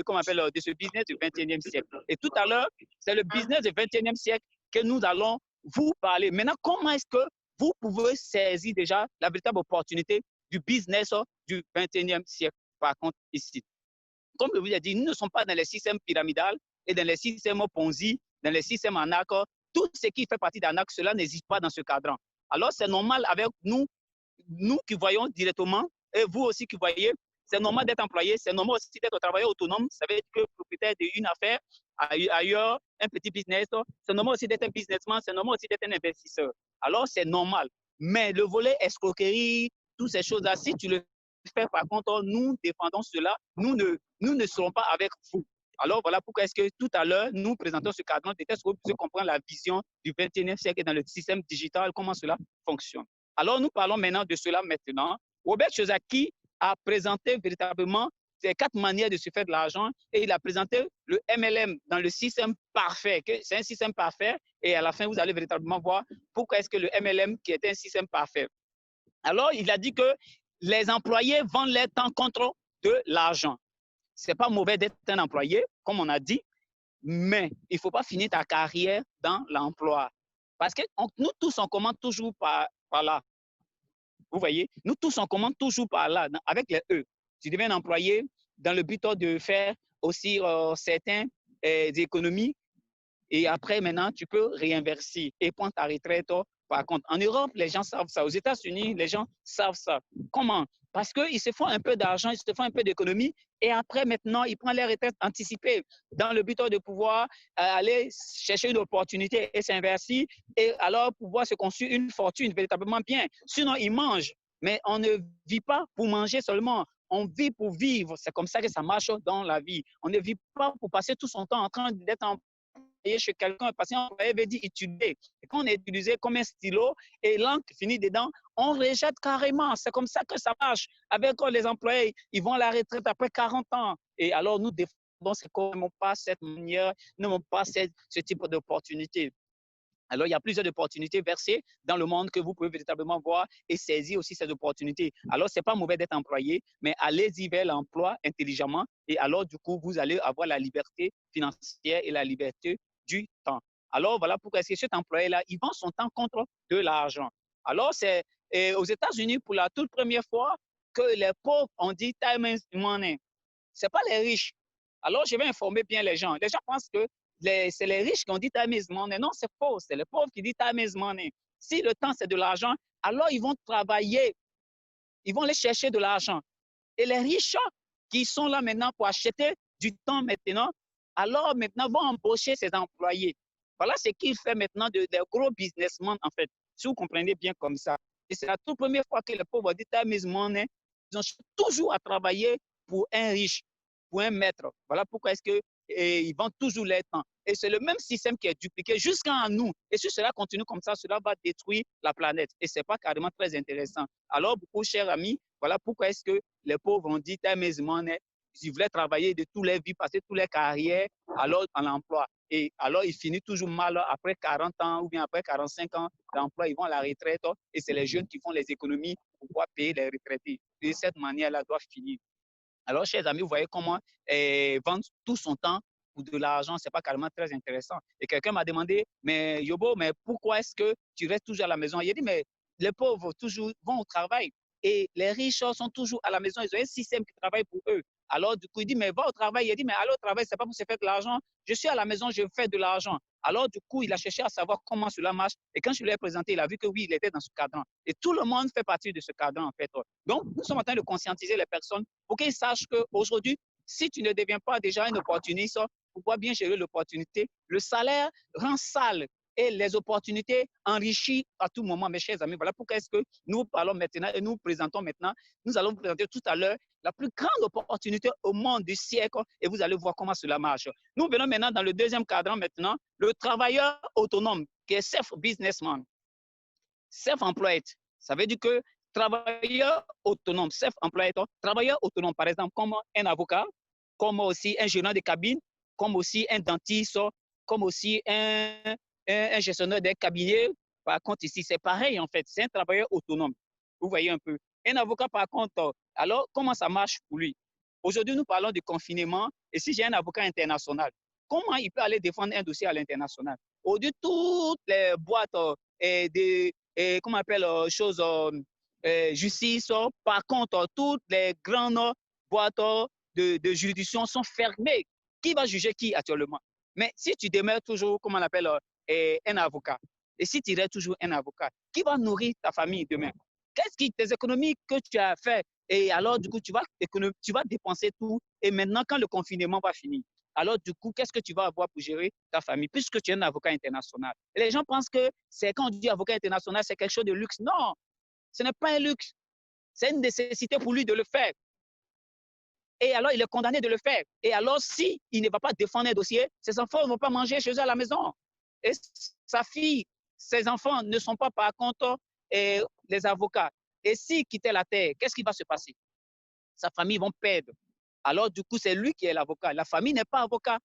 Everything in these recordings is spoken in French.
comment on appelle, de ce business du 21e siècle. Et tout à l'heure, c'est le business du 21e siècle que nous allons vous parler. Maintenant, comment est-ce que vous pouvez saisir déjà la véritable opportunité du business du 21e siècle, par contre, ici? Comme je vous l'ai dit, nous ne sommes pas dans les systèmes pyramidales et dans les systèmes Ponzi, dans les systèmes ANAC. Tout ce qui fait partie d'ANAC, cela n'existe pas dans ce cadran. Alors, c'est normal avec nous, nous qui voyons directement, et vous aussi qui voyez, c'est normal d'être employé, c'est normal aussi d'être travailleur autonome. Ça veut dire que propriétaire d'une affaire, ailleurs, un petit business, c'est normal aussi d'être un businessman, c'est normal aussi d'être un investisseur. Alors, c'est normal. Mais le volet escroquerie, toutes ces choses-là, si tu le fais, par contre, nous défendons cela, nous ne serons pas avec vous. Alors, voilà pourquoi est-ce que tout à l'heure, nous présentons ce cadre de test pour que vous comprendre la vision du 21e siècle et dans le système digital, comment cela fonctionne. Alors, nous parlons maintenant de cela maintenant. Robert Kiyosaki a présenté véritablement ces 4 manières de se faire de l'argent et il a présenté le MLM dans le système parfait. C'est un système parfait et à la fin, vous allez véritablement voir pourquoi est-ce que le MLM qui est un système parfait. Alors, il a dit que les employés vendent leur temps contre de l'argent. Ce n'est pas mauvais d'être un employé, comme on a dit, mais il ne faut pas finir ta carrière dans l'emploi. Parce que nous tous, on commence toujours par là. Vous voyez, nous tous, on commence toujours par là, avec les E. Tu deviens un employé dans le but de faire aussi certaines économies. Et après, maintenant, tu peux réinverser et prendre ta retraite. Par contre, en Europe, les gens savent ça. Aux États-Unis, les gens savent ça. Comment? Parce qu'ils se font un peu d'argent, ils se font un peu d'économie. Et après, maintenant, ils prennent leur retraite anticipée dans le but de pouvoir aller chercher une opportunité et s'inverser. Et alors, pouvoir se construire une fortune véritablement bien. Sinon, ils mangent. Mais on ne vit pas pour manger seulement. On vit pour vivre. C'est comme ça que ça marche dans la vie. On ne vit pas pour passer tout son temps en train d'être en chez quelqu'un, parce qu'on avait dit étudier. Et quand on est utilisé comme un stylo et l'encre finit dedans, on rejette carrément. C'est comme ça que ça marche. Avec les employés, ils vont à la retraite après 40 ans. Et alors, nous défendons c'est qu'on n'aime pas cette manière, nous n'aimons pas ce type d'opportunité. Alors, il y a plusieurs opportunités versées dans le monde que vous pouvez véritablement voir et saisir aussi ces opportunités. Alors, ce n'est pas mauvais d'être employé, mais allez-y vers l'emploi intelligemment et alors, du coup, vous allez avoir la liberté financière et la liberté du temps. Alors, voilà pourquoi est-ce que cet employé-là, il vend son temps contre de l'argent. Alors, c'est aux États-Unis, pour la toute première fois, que les pauvres ont dit time is money. Ce n'est pas les riches. Alors, je vais informer bien les gens. Les gens pensent que c'est les riches qui ont dit time is money. Non, c'est faux. C'est les pauvres qui disent time is money. Si le temps, c'est de l'argent, alors ils vont travailler. Ils vont aller chercher de l'argent. Et les riches qui sont là maintenant pour acheter du temps maintenant, alors maintenant vont embaucher ces employés. Voilà ce qu'il fait maintenant des gros businessmen, en fait, si vous comprenez bien comme ça. Et c'est la toute première fois que les pauvres disent time is money. Ils ont toujours à travailler pour un riche, pour un maître. Voilà pourquoi est-ce que ils vendent toujours leur temps. Et c'est le même système qui est dupliqué jusqu'à nous. Et si cela continue comme ça, cela va détruire la planète. Et ce n'est pas carrément très intéressant. Alors, beaucoup, chers amis, voilà pourquoi est-ce que les pauvres ont dit time is money. Ils voulaient travailler de toutes les vies, passer toutes les carrières alors en emploi. Et alors, ils finissent toujours mal après 40 ans ou bien après 45 ans d'emploi. Ils vont à la retraite et c'est les jeunes qui font les économies pour pouvoir payer les retraités. Et cette manière-là doit finir. Alors, chers amis, vous voyez comment vendre tout son temps pour de l'argent, ce n'est pas carrément très intéressant. Et quelqu'un m'a demandé, mais Yobo, mais pourquoi est-ce que tu restes toujours à la maison? Il a dit, mais les pauvres toujours vont au travail et les riches sont toujours à la maison. Ils ont un système qui travaille pour eux. Alors, du coup, il dit, mais va au travail. Il a dit, mais aller au travail, ce n'est pas pour se faire de l'argent. Je suis à la maison, je fais de l'argent. Alors, du coup, il a cherché à savoir comment cela marche. Et quand je lui ai présenté, il a vu que oui, il était dans ce cadran. Et tout le monde fait partie de ce cadran, en fait. Donc, nous sommes en train de conscientiser les personnes pour qu'ils sachent qu'aujourd'hui, si tu ne deviens pas déjà une opportuniste pour pouvoir bien gérer l'opportunité, le salaire rend sale et les opportunités enrichissent à tout moment, mes chers amis. Voilà pourquoi est-ce que nous parlons maintenant et nous présentons maintenant, nous allons vous présenter tout à l'heure la plus grande opportunité au monde du siècle et vous allez voir comment cela marche. Nous venons maintenant dans le deuxième cadran maintenant, le travailleur autonome qui est self-businessman, self-employed. Ça veut dire que travailleur autonome, self-employed, travailleur autonome, par exemple, comme un avocat, comme aussi un gérant de cabine, comme aussi un dentiste, comme aussi un gestionnaire des cabinets. Par contre, ici, c'est pareil, en fait. C'est un travailleur autonome. Vous voyez un peu. Un avocat, par contre, alors, comment ça marche pour lui? Aujourd'hui, nous parlons de confinement. Et si j'ai un avocat international, comment il peut aller défendre un dossier à l'international? Aujourd'hui, toutes les boîtes comment on appelle, choses, justice, par contre, toutes les grandes boîtes de juridiction sont fermées. Qui va juger qui actuellement? Mais si tu demeures toujours, comment on appelle, un avocat, et si tu restes toujours un avocat, qui va nourrir ta famille demain? Qu'est-ce qui, tes économies que tu as fait? Et alors, du coup, tu vas dépenser tout. Et maintenant, quand le confinement va finir, alors du coup, qu'est-ce que tu vas avoir pour gérer ta famille puisque tu es un avocat international? Et les gens pensent que c'est quand on dit avocat international, c'est quelque chose de luxe. Non, ce n'est pas un luxe. C'est une nécessité pour lui de le faire. Et alors, il est condamné de le faire. Et alors, si il ne va pas défendre un dossier, ses enfants ne vont pas manger chez eux à la maison. Et sa fille, ses enfants ne sont pas par contre les avocats. Et s'il quittait la terre, qu'est-ce qui va se passer? Sa famille va perdre. Alors, du coup, c'est lui qui est l'avocat. La famille n'est pas avocat.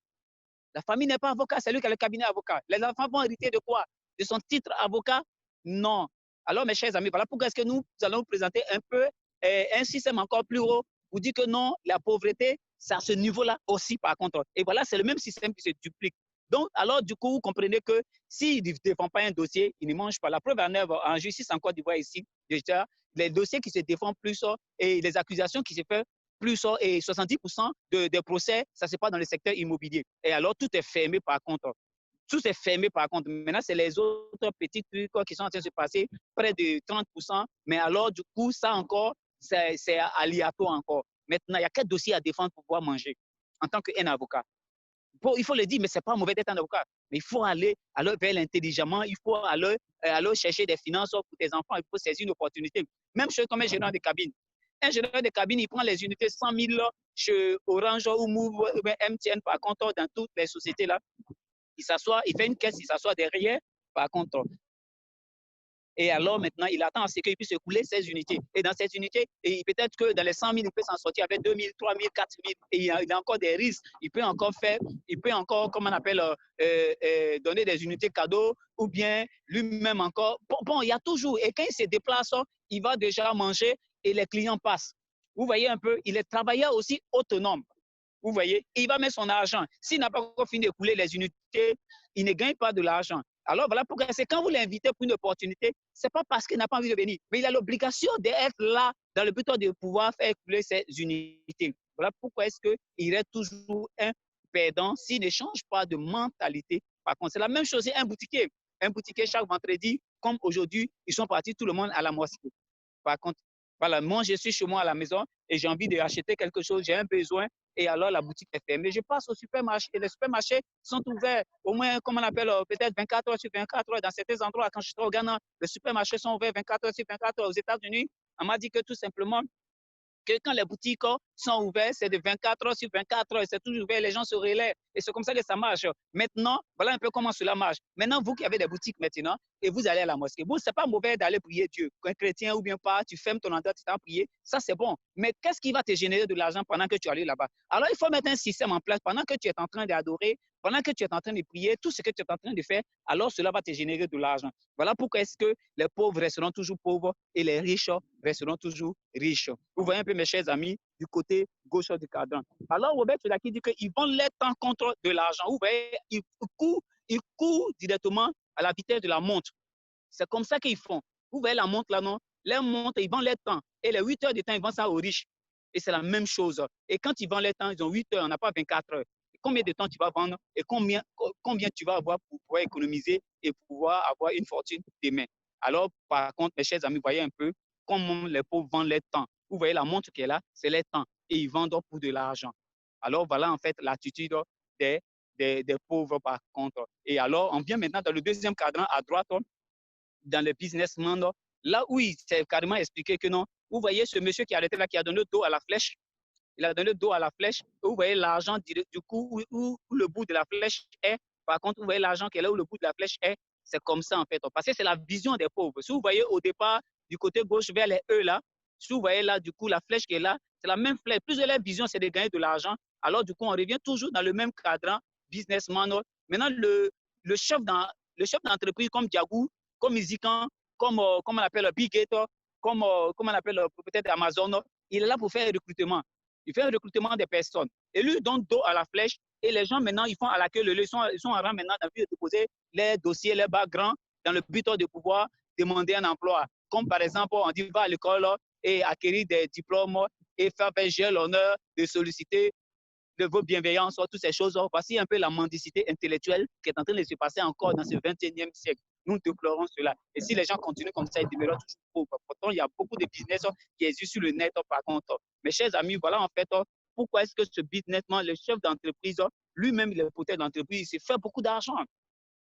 La famille n'est pas avocat, c'est lui qui a le cabinet avocat. Les enfants vont hériter de quoi? De son titre avocat? Non. Alors, mes chers amis, voilà pourquoi est-ce que nous allons vous présenter un peu un système encore plus haut pour dire que non, la pauvreté, c'est à ce niveau-là aussi, par contre. Et voilà, c'est le même système qui se duplique. Donc, alors, du coup, vous comprenez que s'il ne défend pas un dossier, il ne mange pas. La preuve en œuvre, en justice en Côte d'Ivoire ici, déjà, les dossiers qui se défendent plus et les accusations qui se font plus et 70% des procès, ça se passe dans le secteur immobilier. Et alors, tout est fermé par contre. Tout est fermé par contre. Maintenant, c'est les autres petits trucs qui sont en train de se passer, près de 30%. Mais alors, du coup, ça encore, c'est aléatoire encore. Maintenant, il y a quel dossier à défendre pour pouvoir manger en tant qu'un avocat? Bon, il faut le dire, mais ce n'est pas mauvais d'être un avocat. Mais il faut aller vers l'intelligemment, il faut aller chercher des finances pour tes enfants, il faut saisir une opportunité. Même chose comme un gérant de cabine. Un gérant de cabine, il prend les unités 100 000 chez Orange ou Move ou MTN, par contre, dans toutes les sociétés là. Il s'assoit, il fait une caisse, il s'assoit derrière, par contre. Et alors, maintenant, il attend à ce qu'il puisse écouler 16 unités. Et dans cette unité, peut-être que dans les 100 000, il peut s'en sortir avec 2 000, 3 000, 4 000. Et il y a encore des risques. Il peut encore, comment on appelle, donner des unités cadeaux ou bien lui-même encore. Bon, il y a toujours. Et quand il se déplace, il va déjà manger et les clients passent. Vous voyez un peu, il est travailleur aussi autonome. Vous voyez, il va mettre son argent. S'il n'a pas encore fini d'écouler les unités, il ne gagne pas de l'argent. Alors voilà pourquoi c'est quand vous l'invitez pour une opportunité, ce n'est pas parce qu'il n'a pas envie de venir, mais il a l'obligation d'être là dans le but de pouvoir faire écouler ces unités. Voilà pourquoi est-ce qu'il est toujours un perdant s'il ne change pas de mentalité. Par contre, c'est la même chose, un boutiquier. Un boutiquier, chaque vendredi, comme aujourd'hui, ils sont partis tout le monde à la mosquée. Par contre, voilà, moi, je suis chez moi à la maison et j'ai envie d'acheter quelque chose, j'ai un besoin, et alors la boutique est fermée. Je passe au supermarché et les supermarchés sont ouverts au moins, comme on appelle, peut-être 24 heures sur 24 heures. Dans certains endroits, quand je suis au Ghana, les supermarchés sont ouverts 24 heures sur 24 heures. Aux États-Unis, on m'a dit que tout simplement, que quand les boutiques sont ouvertes, c'est de 24 heures sur 24 heures, c'est toujours ouvert, les gens se relaient. Et c'est comme ça que ça marche. Maintenant, voilà un peu comment cela marche. Maintenant, vous qui avez des boutiques maintenant, et vous allez à la mosquée, bon, c'est pas mauvais d'aller prier Dieu. Qu'un chrétien ou bien pas, tu fermes ton endroit, tu t'en prier, ça c'est bon. Mais qu'est-ce qui va te générer de l'argent pendant que tu es là-bas? Alors, il faut mettre un système en place pendant que tu es en train d'adorer, pendant que tu es en train de prier, tout ce que tu es en train de faire, alors cela va te générer de l'argent. Voilà pourquoi est-ce que les pauvres resteront toujours pauvres et les riches resteront toujours riches. Vous voyez un peu, mes chers amis, du côté gauche du cadran. Alors, Robert Tulaki dit qu'ils vont les temps contre de l'argent. Vous voyez, ils courent directement à la vitesse de la montre. C'est comme ça qu'ils font. Vous voyez la montre là, non? Les montres, ils vendent les temps. Et les 8 heures de temps, ils vendent ça aux riches. Et c'est la même chose. Et quand ils vendent les temps, ils ont 8 heures, on n'a pas 24 heures. Et combien de temps tu vas vendre et combien tu vas avoir pour pouvoir économiser et pouvoir avoir une fortune demain. Alors, par contre, mes chers amis, voyez un peu comment les pauvres vendent les temps. Vous voyez la montre qui est là, c'est les temps. Et ils vendent pour de l'argent. Alors, voilà en fait l'attitude des pauvres par contre. Et alors, on vient maintenant dans le deuxième cadran à droite, dans le businessman, là où il s'est carrément expliqué que non, vous voyez ce monsieur qui a arrêté là, qui a donné le dos à la flèche, il a donné le dos à la flèche, vous voyez l'argent du coup où le bout de la flèche est, par contre, vous voyez l'argent qui est là où le bout de la flèche est, c'est comme ça en fait, parce que c'est la vision des pauvres. Si vous voyez au départ, du côté gauche vers les E là, si vous voyez là, du coup, la flèche qui est là, c'est la même flèche. Plus de leur vision, c'est de gagner de l'argent. Alors, du coup, on revient toujours dans le même cadran, businessman. Maintenant, le chef d'entreprise comme Diagou, comme Izikan, comme on appelle Big Gator, comme on appelle peut-être Amazon, il est là pour faire le recrutement. Il fait un recrutement des personnes. Et lui donne dos à la flèche. Et les gens, maintenant, ils font à la queue le lait. Ils sont en rang maintenant dans le but de déposer les dossiers, les backgrounds, dans le but de pouvoir demander un emploi. Comme par exemple, on dit va à l'école et acquérir des diplômes et faire j'ai l'honneur de solliciter de vos bienveillances, toutes ces choses. Voici un peu la mendicité intellectuelle qui est en train de se passer encore dans ce 21e siècle. Nous déplorons cela. Et si les gens continuent comme ça, ils demeureront toujours pauvres. Pourtant, il y a beaucoup de business qui existent sur le net, par contre. Mes chers amis, voilà en fait pourquoi est-ce que ce business, le chef d'entreprise, lui-même, il est peut-être d'entreprise, il fait beaucoup d'argent.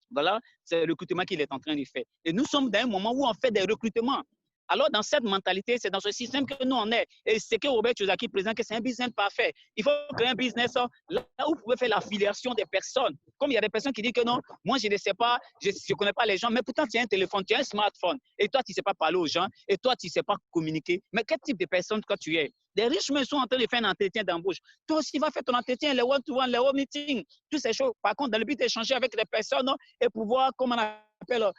Voilà, c'est le recrutement qu'il est en train de faire. Et nous sommes dans un moment où on fait des recrutements. Alors, dans cette mentalité, c'est dans ce système que nous on est. Et c'est que Robert Kiyosaki présente que c'est un business parfait. Il faut créer un business là où vous pouvez faire l'affiliation des personnes. Comme il y a des personnes qui disent que non, moi je ne sais pas, je ne connais pas les gens, mais pourtant tu as un téléphone, tu as un smartphone. Et toi, tu ne sais pas parler aux gens. Et toi, tu ne sais pas communiquer. Mais quel type de personne que tu es? Les riches men sont en train de faire un entretien d'embauche. Toi aussi, va faire ton entretien, les one-to-one, les home meetings, toutes ces choses. Par contre, dans le but d'échanger avec les personnes et pouvoir, comme on appelle,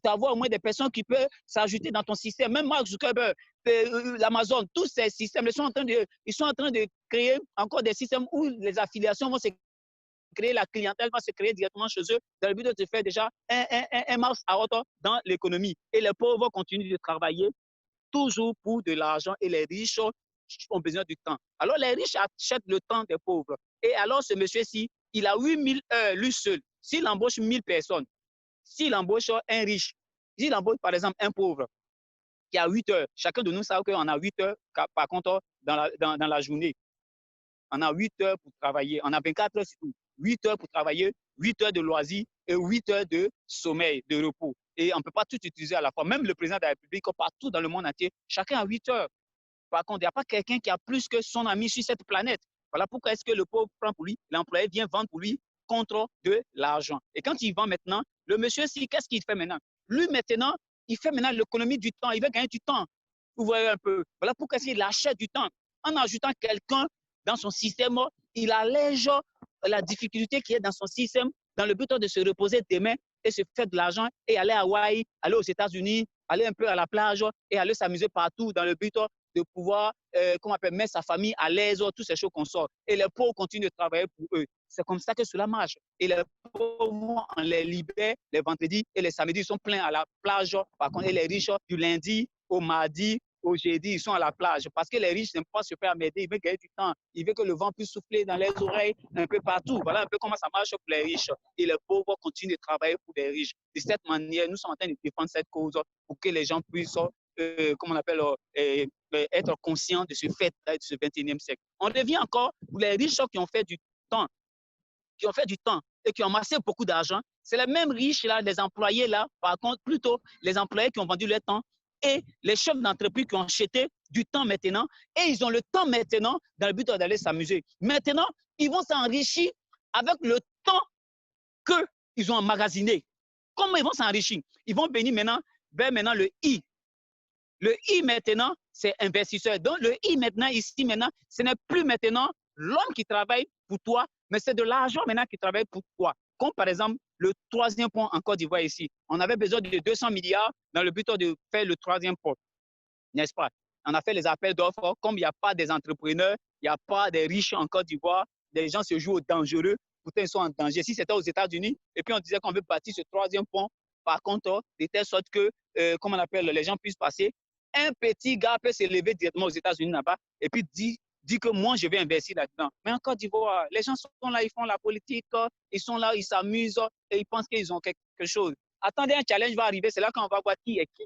d'avoir au moins des personnes qui peuvent s'ajouter dans ton système. Même Mark Zuckerberg, l'Amazon, tous ces systèmes, ils sont en train de créer encore des systèmes où les affiliations vont se créer, la clientèle va se créer directement chez eux dans le but de se faire déjà un marche à haute dans l'économie. Et les pauvres continuent de travailler toujours pour de l'argent et les riches ont besoin du temps. Alors, les riches achètent le temps des pauvres. Et alors, ce monsieur-ci, il a 8000 heures, lui seul. S'il embauche 1000 personnes, s'il embauche un riche, s'il embauche par exemple un pauvre qui a 8 heures, chacun de nous sait qu'on a 8 heures par contre dans la journée. On a 8 heures pour travailler. On a 24 heures, c'est tout. 8 heures pour travailler, 8 heures de loisirs et 8 heures de sommeil, de repos. Et on ne peut pas tout utiliser à la fois. Même le président de la République, partout dans le monde entier, chacun a 8 heures. Par contre, il n'y a pas quelqu'un qui a plus que son ami sur cette planète. Voilà pourquoi est-ce que le pauvre prend pour lui, l'employé vient vendre pour lui contre de l'argent. Et quand il vend maintenant, le monsieur, qu'est-ce qu'il fait maintenant? Lui, maintenant, il fait maintenant l'économie du temps. Il veut gagner du temps. Vous voyez un peu. Voilà pourquoi est-ce qu'il achète du temps. En ajoutant quelqu'un dans son système, il allège la difficulté qui est dans son système dans le but de se reposer demain et se faire de l'argent et aller à Hawaï, aller aux États-Unis, aller un peu à la plage et aller s'amuser partout dans le but de pouvoir mettre sa famille à l'aise, toutes ces choses qu'on sort. Et les pauvres continuent de travailler pour eux. C'est comme ça que cela marche. Et les pauvres, on les libère les vendredis et les samedis, ils sont pleins à la plage. Par contre, et les riches, du lundi au mardi, au jeudi, ils sont à la plage. Parce que les riches n'aiment pas se faire m'aider. Ils veulent gagner du temps. Ils veulent que le vent puisse souffler dans les oreilles un peu partout. Voilà un peu comment ça marche pour les riches. Et les pauvres continuent de travailler pour les riches. De cette manière, nous sommes en train de défendre cette cause pour que les gens puissent comment on appelle, être conscient de ce fait de ce 21e siècle. On revient encore pour les riches qui ont fait du temps, et qui ont amassé beaucoup d'argent. C'est les mêmes riches là, les employés là, par contre, plutôt les employés qui ont vendu leur temps et les chefs d'entreprise qui ont acheté du temps maintenant et ils ont le temps maintenant dans le but d'aller s'amuser. Maintenant, ils vont s'enrichir avec le temps qu'ils ont emmagasiné. Comment ils vont s'enrichir? Ils vont venir maintenant vers maintenant le I. Le I maintenant, c'est investisseur. Donc, le I maintenant, ici maintenant, ce n'est plus maintenant l'homme qui travaille pour toi, mais c'est de l'argent maintenant qui travaille pour toi. Comme par exemple, le troisième pont en Côte d'Ivoire ici. On avait besoin de 200 milliards dans le but de faire le troisième pont, n'est-ce pas? On a fait les appels d'offres. Comme il n'y a pas des entrepreneurs, il n'y a pas des riches en Côte d'Ivoire, les gens se jouent au dangereux, pourtant ils sont en danger. Si c'était aux États-Unis, et puis on disait qu'on veut bâtir ce troisième pont, par contre, de telle sorte que, comme on appelle, les gens puissent passer, un petit gars peut s'élever directement aux États-Unis là-bas et puis dit que moi, je vais investir là-dedans. Mais en Côte d'Ivoire, les gens sont là, ils font la politique, ils sont là, ils s'amusent et ils pensent qu'ils ont quelque chose. Attendez, un challenge va arriver, c'est là qu'on va voir qui est qui.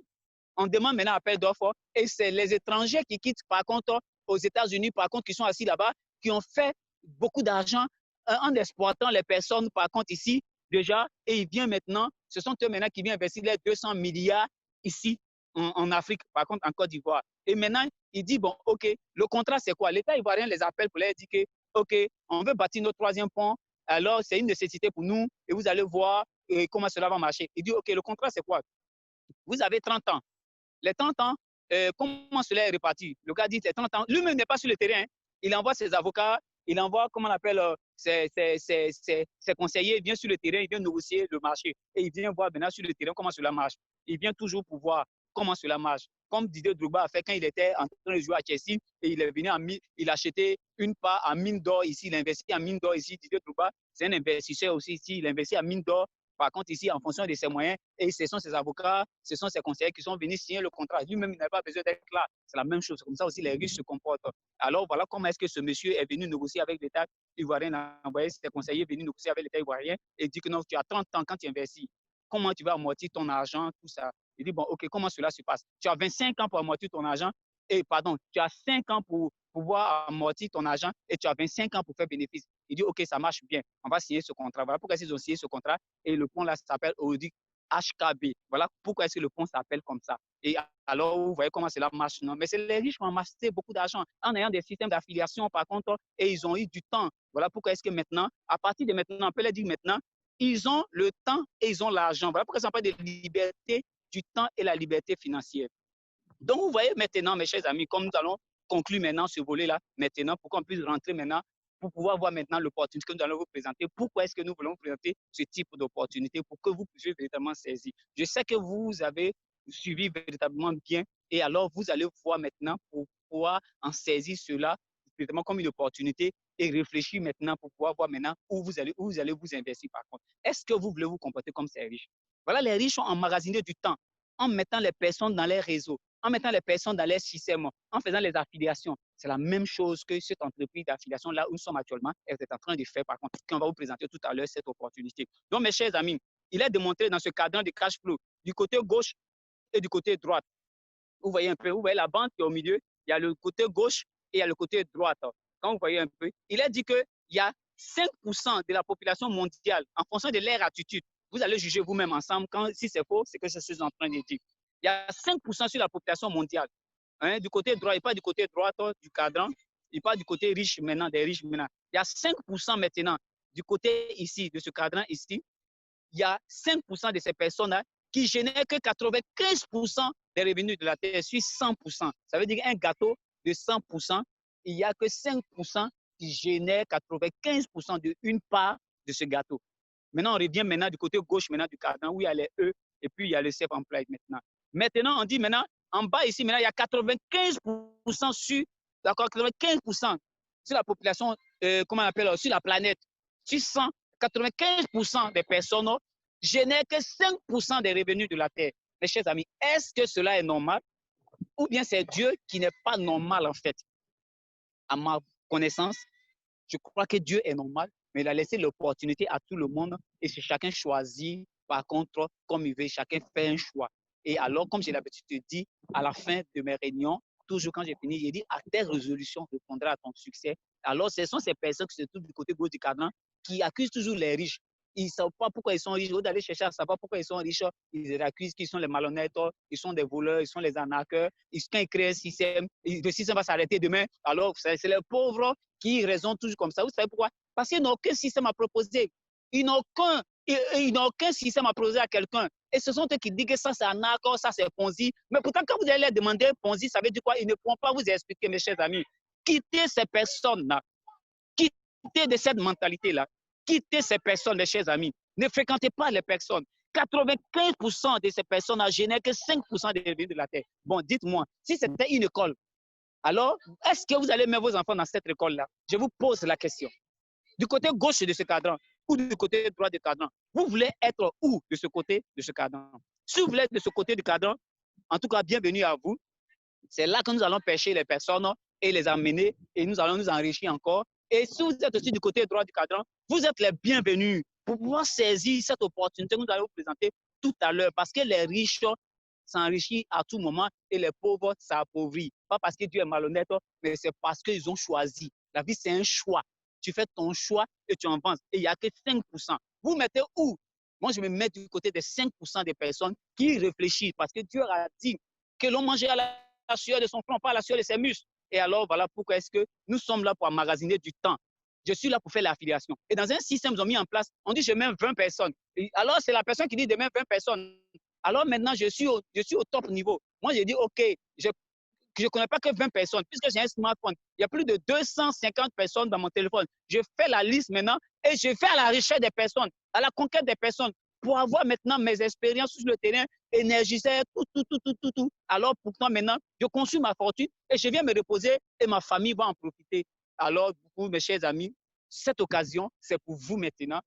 On demande maintenant appel d'offres et c'est les étrangers qui quittent, par contre, aux États-Unis, par contre, qui sont assis là-bas, qui ont fait beaucoup d'argent en exploitant les personnes, par contre, ici, déjà, et ils viennent maintenant, ce sont eux maintenant qui viennent investir les 200 milliards ici, en Afrique, par contre, en Côte d'Ivoire. Et maintenant, il dit, bon, OK, le contrat, c'est quoi? L'État ivoirien les appelle pour leur dire que, OK, on veut bâtir notre troisième pont, alors c'est une nécessité pour nous, et vous allez voir comment cela va marcher. Il dit, OK, le contrat, c'est quoi? Vous avez 30 ans. Les 30 ans, comment cela est réparti? Le gars dit, c'est 30 ans. Lui-même n'est pas sur le terrain. Il envoie ses avocats, il envoie, comment on appelle, ses conseillers, il vient sur le terrain, il vient négocier le marché. Et il vient voir maintenant sur le terrain comment cela marche. Il vient toujours pour voir comment cela marche. comme Didier Drogba a fait quand il était en train de jouer à Chelsea et il est venu il a acheté une part à mine d'or ici, il a investi en mine d'or ici. Didier Drogba, c'est un investisseur aussi ici, il a investi à mine d'or. Par contre, ici, en fonction de ses moyens, et ce sont ses avocats, ce sont ses conseillers qui sont venus signer le contrat. Lui-même, il n'a pas besoin d'être là. C'est la même chose. Comme ça aussi, les riches se comportent. Alors, voilà comment est-ce que ce monsieur est venu négocier avec l'État ivoirien, a envoyé ses conseillers venus négocier avec l'État ivoirien et dit que non, tu as 30 ans quand tu investis. Comment tu vas amortir ton argent, tout ça. Il dit, bon, OK, comment cela se passe? Tu as 25 ans pour amortir ton argent, et pardon, tu as 5 ans pour pouvoir amortir ton argent et tu as 25 ans pour faire bénéfice. Il dit, OK, ça marche bien, on va signer ce contrat. Voilà pourquoi ils ont signé ce contrat et le pont là s'appelle Audi HKB. Voilà pourquoi est-ce que le pont s'appelle comme ça. Et alors, vous voyez comment cela marche, non? Mais c'est les riches qui ont amassé beaucoup d'argent en ayant des systèmes d'affiliation, par contre, et ils ont eu du temps. Voilà pourquoi est-ce que maintenant, à partir de maintenant, on peut leur dire maintenant, ils ont le temps et ils ont l'argent. Voilà pourquoi ça parle de liberté du temps et la liberté financière. Donc, vous voyez maintenant, mes chers amis, comme nous allons conclure maintenant ce volet-là, maintenant, pour qu'on puisse rentrer maintenant, pour pouvoir voir maintenant l'opportunité que nous allons vous présenter. Pourquoi est-ce que nous voulons vous présenter ce type d'opportunité pour que vous puissiez véritablement saisir. Je sais que vous avez suivi véritablement bien et alors vous allez voir maintenant pour pouvoir en saisir cela véritablement comme une opportunité et réfléchir maintenant pour pouvoir voir maintenant où vous allez vous investir par contre. Est-ce que vous voulez vous comporter comme ces riches? Voilà, les riches ont emmagasiné du temps en mettant les personnes dans les réseaux, en mettant les personnes dans les systèmes, en faisant les affiliations. C'est la même chose que cette entreprise d'affiliation là où nous sommes actuellement, elle est en train de faire par contre, qu'on va vous présenter tout à l'heure cette opportunité. Donc, mes chers amis, il est démontré dans ce cadran de cash flow du côté gauche et du côté droite. Vous voyez un peu, vous voyez la bande qui est au milieu, il y a le côté gauche et il y a le côté droite. Quand vous voyez un peu, il est dit qu'il y a 5% de la population mondiale, en fonction de leur attitude, vous allez juger vous-même ensemble, si c'est faux, c'est que je suis en train de dire. Il y a 5% sur la population mondiale. Hein, du côté droit, il pas du côté droit du cadran, il pas du côté riche maintenant, des riches maintenant. Il y a 5% maintenant du côté ici, de ce cadran ici. Il y a 5% de ces personnes-là qui génèrent que 95% des revenus de la terre sur 100%. Ça veut dire qu'un gâteau de 100%, il n'y a que 5% qui génèrent 95% de une part de ce gâteau. Maintenant, on revient maintenant du côté gauche maintenant du cadran où il y a les E et puis il y a le self-employed maintenant. Maintenant, on dit maintenant, en bas ici, maintenant, il y a 95% sur, d'accord, 95% sur la population, comment on appelle, sur la planète. Sur 100, 95% des personnes génèrent que 5% des revenus de la terre. Mes chers amis, est-ce que cela est normal? Ou bien c'est Dieu qui n'est pas normal en fait? À ma connaissance, je crois que Dieu est normal, mais il a laissé l'opportunité à tout le monde et c'est chacun choisit, par contre, comme il veut, chacun fait un choix. Et alors, comme j'ai l'habitude de dire, à la fin de mes réunions, toujours quand j'ai fini, j'ai dit, à tes résolutions répondra à ton succès. Alors, ce sont ces personnes qui se trouvent du côté gauche du cadran qui accusent toujours les riches. Ils ne savent pas pourquoi ils sont riches. Au lieu d'aller chercher à savoir pourquoi ils sont riches, ils accusent qu'ils sont les malhonnêtes, ils sont des voleurs, ils sont les arnaqueurs. Quand ils créent un système, le système va s'arrêter demain. Alors, c'est les pauvres qui raisonnent toujours comme ça. Vous savez pourquoi? Parce qu'ils n'ont aucun système à proposer. Ils n'ont aucun système à proposer à quelqu'un. Et ce sont eux qui disent que ça, c'est arnaque, ça, c'est Ponzi. Mais pourtant, quand vous allez leur demander Ponzi, ça veut dire quoi? Ils ne pourront pas vous expliquer, mes chers amis. Quittez ces personnes-là. Quittez de cette mentalité-là. Quittez ces personnes, mes chers amis. Ne fréquentez pas les personnes. 95% de ces personnes génèrent que 5% des revenus de la terre. Bon, dites-moi, si c'était une école, alors, est-ce que vous allez mettre vos enfants dans cette école-là? Je vous pose la question. Du côté gauche de ce cadran ou du côté droit du cadran, vous voulez être où de ce côté de ce cadran? Si vous voulez être de ce côté du cadran, en tout cas, bienvenue à vous. C'est là que nous allons pêcher les personnes et les amener et nous allons nous enrichir encore. Et si vous êtes aussi du côté droit du cadran, vous êtes les bienvenus pour pouvoir saisir cette opportunité que nous allons vous présenter tout à l'heure parce que les riches s'enrichissent à tout moment et les pauvres s'appauvrissent. Pas parce que Dieu est malhonnête, mais c'est parce qu'ils ont choisi. La vie, c'est un choix. Tu fais ton choix et tu avances. Et il n'y a que 5%. Vous mettez où? Moi, je me mets du côté des 5% des personnes qui réfléchissent parce que Dieu a dit que l'on mangeait à la sueur de son front, pas à la sueur de ses muscles. Et alors, voilà pourquoi est-ce que nous sommes là pour emmagasiner du temps. Je suis là pour faire l'affiliation. Et dans un système, ils ont mis en place, on dit je mets 20 personnes. Et alors, c'est la personne qui dit de mettre 20 personnes. Alors maintenant, je suis au top niveau. Moi, je dis, OK, je ne connais pas que 20 personnes, puisque j'ai un smartphone. Il y a plus de 250 personnes dans mon téléphone. Je fais la liste maintenant et je vais à la recherche des personnes, à la conquête des personnes. pour avoir maintenant mes expériences sur le terrain, énergiseur, tout. Alors pourtant maintenant, je consume ma fortune et je viens me reposer et ma famille va en profiter. Alors, pour mes chers amis, cette occasion, c'est pour vous maintenant,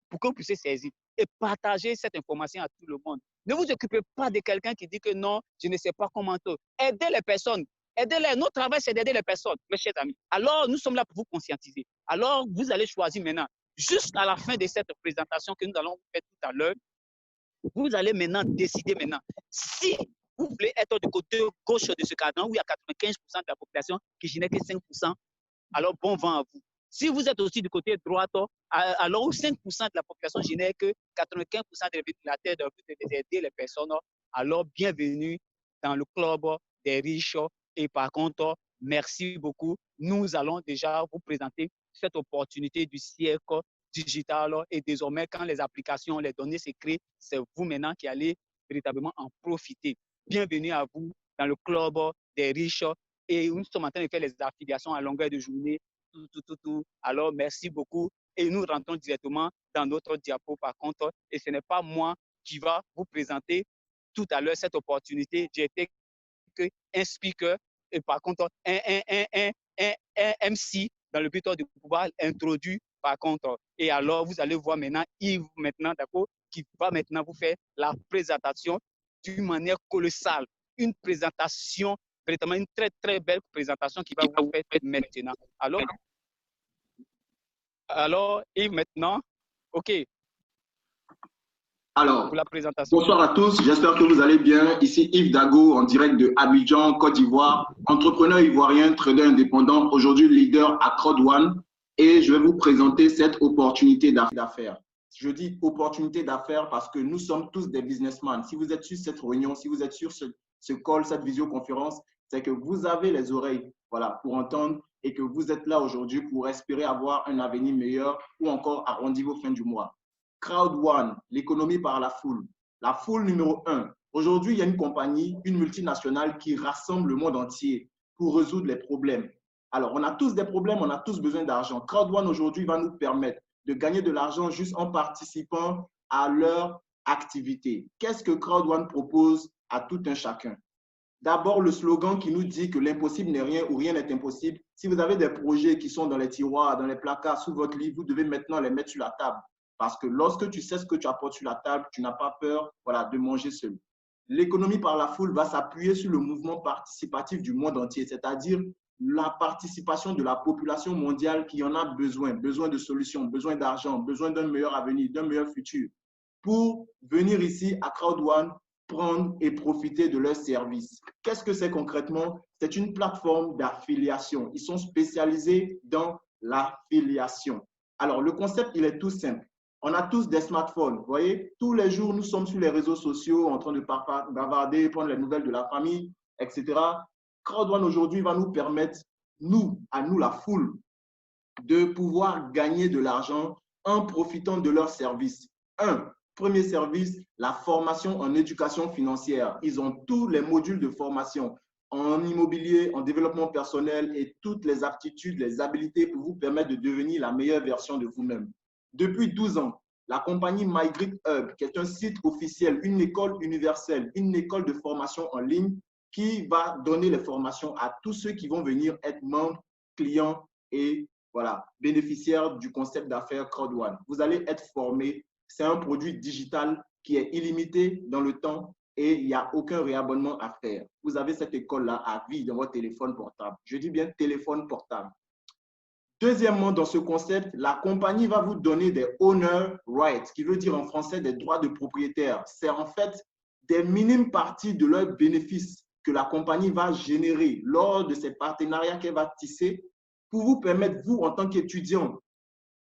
pour que vous puissiez saisir et partager cette information à tout le monde. Ne vous occupez pas de quelqu'un qui dit que non, je ne sais pas comment tout. Aidez les personnes. Aidez-les. Notre travail, c'est d'aider les personnes, mes chers amis. Alors, nous sommes là pour vous conscientiser. Alors, vous allez choisir maintenant, juste à la fin de cette présentation que nous allons faire tout à l'heure, vous allez maintenant décider maintenant si vous voulez être du côté gauche de ce cadran où il y a 95% de la population qui génère que 5%, alors bon vent à vous. Si vous êtes aussi du côté droit, alors où 5% de la population génère que 95% de la terre de aider les personnes, alors bienvenue dans le club des riches. Et par contre, merci beaucoup. Nous allons déjà vous présenter cette opportunité du siècle digital et désormais, quand les applications, les données s'écrivent, c'est vous maintenant qui allez véritablement en profiter. Bienvenue à vous dans le club des riches et nous sommes en train de faire les affiliations à longueur de journée, tout. Alors, merci beaucoup et nous rentrons directement dans notre diapo par contre et ce n'est pas moi qui va vous présenter tout à l'heure cette opportunité. J'ai été un speaker et par contre un MC dans le but de pouvoir introduire par contre. Et alors, vous allez voir maintenant Yves maintenant, d'accord, qui va maintenant vous faire la présentation d'une manière colossale. Une présentation, véritablement une très belle présentation qui va vous faire maintenant. Alors Yves maintenant, OK. Alors, pour la présentation. Bonsoir à tous, j'espère que vous allez bien. Ici Yves Dago en direct de Abidjan, Côte d'Ivoire, entrepreneur ivoirien, trader indépendant, aujourd'hui leader à Crowd1 et je vais vous présenter cette opportunité d'affaires. Je dis opportunité d'affaires parce que nous sommes tous des businessmen. Si vous êtes sur cette réunion, si vous êtes sur ce call, cette visioconférence, c'est que vous avez les oreilles pour entendre et que vous êtes là aujourd'hui pour espérer avoir un avenir meilleur ou encore arrondir vos fins du mois. Crowd1, l'économie par la foule. La foule numéro 1. Aujourd'hui, il y a une compagnie, une multinationale qui rassemble le monde entier pour résoudre les problèmes. Alors, on a tous des problèmes, on a tous besoin d'argent. Crowd1 aujourd'hui va nous permettre de gagner de l'argent juste en participant à leur activité. Qu'est-ce que Crowd1 propose à tout un chacun? D'abord, le slogan qui nous dit que l'impossible n'est rien ou rien n'est impossible. Si vous avez des projets qui sont dans les tiroirs, dans les placards, sous votre lit, vous devez maintenant les mettre sur la table. Parce que lorsque tu sais ce que tu apportes sur la table, tu n'as pas peur de manger seul. L'économie par la foule va s'appuyer sur le mouvement participatif du monde entier, c'est-à-dire la participation de la population mondiale qui en a besoin de solutions, besoin d'argent, besoin d'un meilleur avenir, d'un meilleur futur, pour venir ici à Crowd1, prendre et profiter de leurs services. Qu'est-ce que c'est concrètement? C'est une plateforme d'affiliation. Ils sont spécialisés dans l'affiliation. Alors, le concept, il est tout simple. On a tous des smartphones, vous voyez, tous les jours, nous sommes sur les réseaux sociaux en train de bavarder, prendre les nouvelles de la famille, etc. Crowd1 aujourd'hui va nous permettre, à nous la foule, de pouvoir gagner de l'argent en profitant de leurs services. Premier service, la formation en éducation financière. Ils ont tous les modules de formation en immobilier, en développement personnel et toutes les aptitudes, les habilités pour vous permettre de devenir la meilleure version de vous-même. Depuis 12 ans, la compagnie MyGridHub, qui est un site officiel, une école universelle, une école de formation en ligne qui va donner les formations à tous ceux qui vont venir être membres, clients et bénéficiaires du concept d'affaires Crowd1. Vous allez être formés. C'est un produit digital qui est illimité dans le temps et il n'y a aucun réabonnement à faire. Vous avez cette école-là à vie dans votre téléphone portable. Je dis bien téléphone portable. Deuxièmement, dans ce concept, la compagnie va vous donner des owner rights, qui veut dire en français des droits de propriétaire. C'est en fait des minimes parties de leurs bénéfices que la compagnie va générer lors de ces partenariats qu'elle va tisser pour vous permettre, vous, en tant qu'étudiant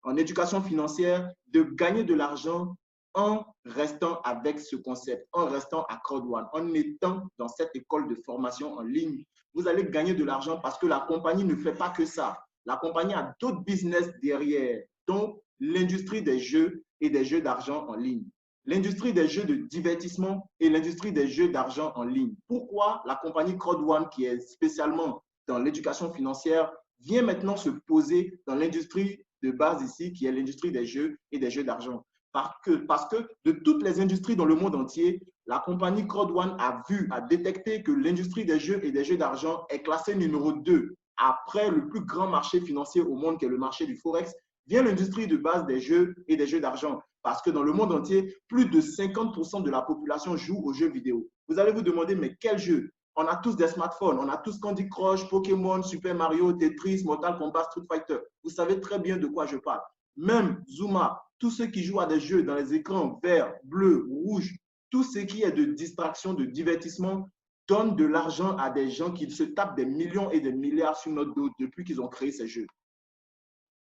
en éducation financière, de gagner de l'argent en restant avec ce concept, en restant à Crowd1, en étant dans cette école de formation en ligne. Vous allez gagner de l'argent parce que la compagnie ne fait pas que ça. La compagnie a d'autres business derrière, dont l'industrie des jeux et des jeux d'argent en ligne. L'industrie des jeux de divertissement et l'industrie des jeux d'argent en ligne. Pourquoi la compagnie Crowd1, qui est spécialement dans l'éducation financière, vient maintenant se poser dans l'industrie de base ici, qui est l'industrie des jeux et des jeux d'argent? Parce que de toutes les industries dans le monde entier, la compagnie Crowd1 a détecté que l'industrie des jeux et des jeux d'argent est classée numéro 2. Après le plus grand marché financier au monde, qui est le marché du Forex, vient l'industrie de base des jeux et des jeux d'argent. Parce que dans le monde entier, plus de 50% de la population joue aux jeux vidéo. Vous allez vous demander, mais quel jeu? On a tous des smartphones, on a tous Candy Crush, Pokémon, Super Mario, Tetris, Mortal Kombat, Street Fighter. Vous savez très bien de quoi je parle. Même Zuma, tous ceux qui jouent à des jeux dans les écrans verts, bleus, rouges, tout ce qui est de distraction, de divertissement, donnent de l'argent à des gens qui se tapent des millions et des milliards sur notre dos depuis qu'ils ont créé ces jeux.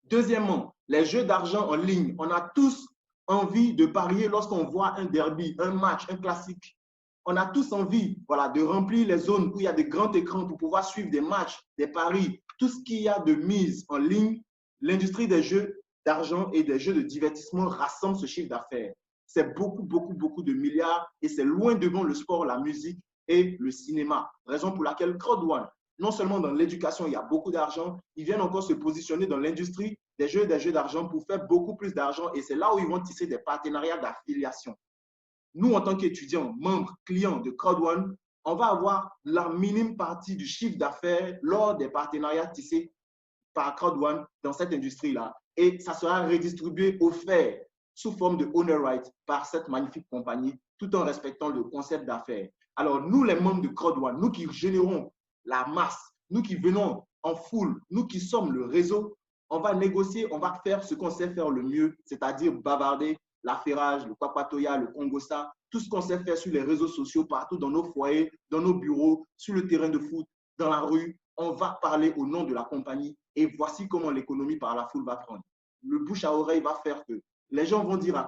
Deuxièmement, les jeux d'argent en ligne. On a tous envie de parier lorsqu'on voit un derby, un match, un classique. On a tous envie, voilà, de remplir les zones où il y a des grands écrans pour pouvoir suivre des matchs, des paris, tout ce qu'il y a de mise en ligne. L'industrie des jeux d'argent et des jeux de divertissement rassemble ce chiffre d'affaires. C'est beaucoup, beaucoup, beaucoup de milliards et c'est loin devant le sport, la musique et le cinéma. Raison pour laquelle Crowd1, non seulement dans l'éducation, il y a beaucoup d'argent, ils viennent encore se positionner dans l'industrie des jeux d'argent pour faire beaucoup plus d'argent et c'est là où ils vont tisser des partenariats d'affiliation. Nous, en tant qu'étudiants, membres, clients de Crowd1, on va avoir la minime partie du chiffre d'affaires lors des partenariats tissés par Crowd1 dans cette industrie-là. Et ça sera redistribué offert sous forme de owner right par cette magnifique compagnie, tout en respectant le concept d'affaires. Alors, nous, les membres de Crowd1, nous qui générons la masse, nous qui venons en foule, nous qui sommes le réseau, on va négocier, on va faire ce qu'on sait faire le mieux, c'est-à-dire bavarder, l'affairage, le papatoya, le congossa, tout ce qu'on sait faire sur les réseaux sociaux, partout dans nos foyers, dans nos bureaux, sur le terrain de foot, dans la rue. On va parler au nom de la compagnie et voici comment l'économie par la foule va prendre. Le bouche à oreille va faire que les gens vont dire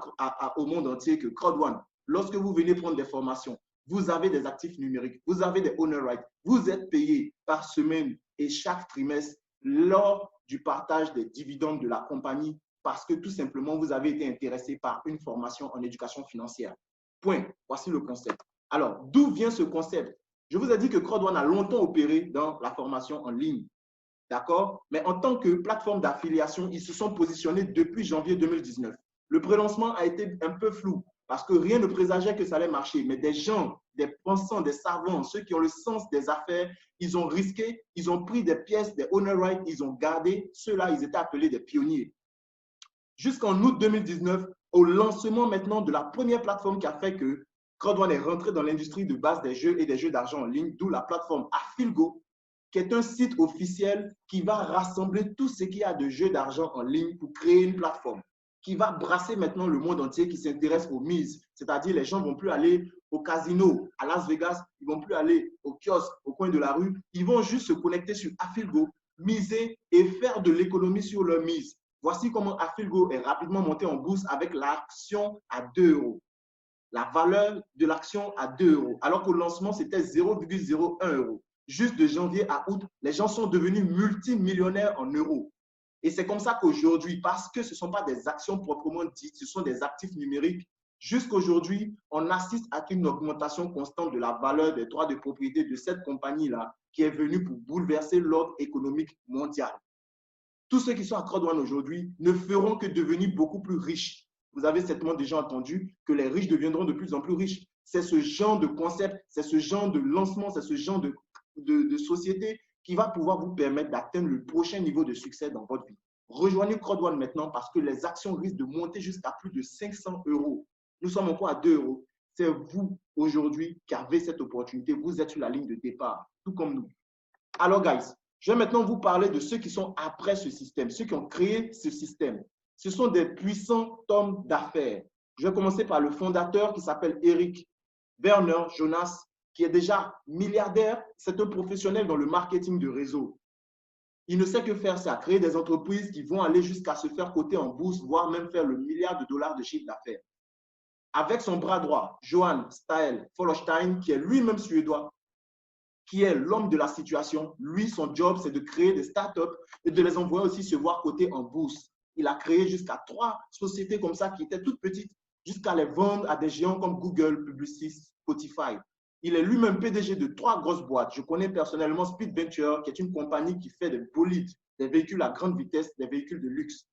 au monde entier que Crowd1, lorsque vous venez prendre des formations, vous avez des actifs numériques, vous avez des owner rights, vous êtes payé par semaine et chaque trimestre lors du partage des dividendes de la compagnie parce que tout simplement, vous avez été intéressé par une formation en éducation financière. Point. Voici le concept. Alors, d'où vient ce concept? Je vous ai dit que Crowd1 a longtemps opéré dans la formation en ligne. D'accord? Mais en tant que plateforme d'affiliation, ils se sont positionnés depuis janvier 2019. Le prélancement a été un peu flou parce que rien ne présageait que ça allait marcher. Mais des gens, des pensants, des savants, ceux qui ont le sens des affaires, ils ont risqué, ils ont pris des pièces, des owner rights, ils ont gardé. Ceux-là, ils étaient appelés des pionniers. Jusqu'en août 2019, au lancement maintenant de la première plateforme qui a fait que Crowd1 est rentré dans l'industrie de base des jeux et des jeux d'argent en ligne, d'où la plateforme Affilgo, qui est un site officiel qui va rassembler tout ce qu'il y a de jeux d'argent en ligne pour créer une plateforme qui va brasser maintenant le monde entier qui s'intéresse aux mises. C'est-à-dire les gens ne vont plus aller au casino à Las Vegas, ils ne vont plus aller au kiosque au coin de la rue, ils vont juste se connecter sur Affilgo, miser et faire de l'économie sur leur mise. Voici comment Affilgo est rapidement monté en bourse avec l'action à 2 €. La valeur de l'action à 2 €, alors qu'au lancement, c'était 0,01 €. Juste de janvier à août, les gens sont devenus multimillionnaires en euros. Et c'est comme ça qu'aujourd'hui, parce que ce ne sont pas des actions proprement dites, ce sont des actifs numériques, jusqu'aujourd'hui, on assiste à une augmentation constante de la valeur des droits de propriété de cette compagnie-là qui est venue pour bouleverser l'ordre économique mondial. Tous ceux qui sont à Crowd1 aujourd'hui ne feront que devenir beaucoup plus riches. Vous avez certainement déjà entendu que les riches deviendront de plus en plus riches. C'est ce genre de concept, c'est ce genre de lancement, c'est ce genre de société qui va pouvoir vous permettre d'atteindre le prochain niveau de succès dans votre vie. Rejoignez Crowd1 maintenant parce que les actions risquent de monter jusqu'à plus de 500 €. Nous sommes encore à 2 €. C'est vous aujourd'hui qui avez cette opportunité. Vous êtes sur la ligne de départ, tout comme nous. Alors, guys, je vais maintenant vous parler de ceux qui sont après ce système, ceux qui ont créé ce système. Ce sont des puissants hommes d'affaires. Je vais commencer par le fondateur qui s'appelle Eric Werner Jonas, qui est déjà milliardaire. C'est un professionnel dans le marketing de réseau. Il ne sait que faire ça, créer des entreprises qui vont aller jusqu'à se faire coter en bourse, voire même faire le milliard de dollars de chiffre d'affaires. Avec son bras droit, Johan Stael Follerstein, qui est lui-même suédois, qui est l'homme de la situation. Lui, son job, c'est de créer des startups et de les envoyer aussi se voir coter en bourse. Il a créé jusqu'à 3 sociétés comme ça qui étaient toutes petites, jusqu'à les vendre à des géants comme Google, Publicis, Spotify. Il est lui-même PDG de 3 grosses boîtes. Je connais personnellement Speed Venture, qui est une compagnie qui fait des bolides, des véhicules à grande vitesse, des véhicules de luxe.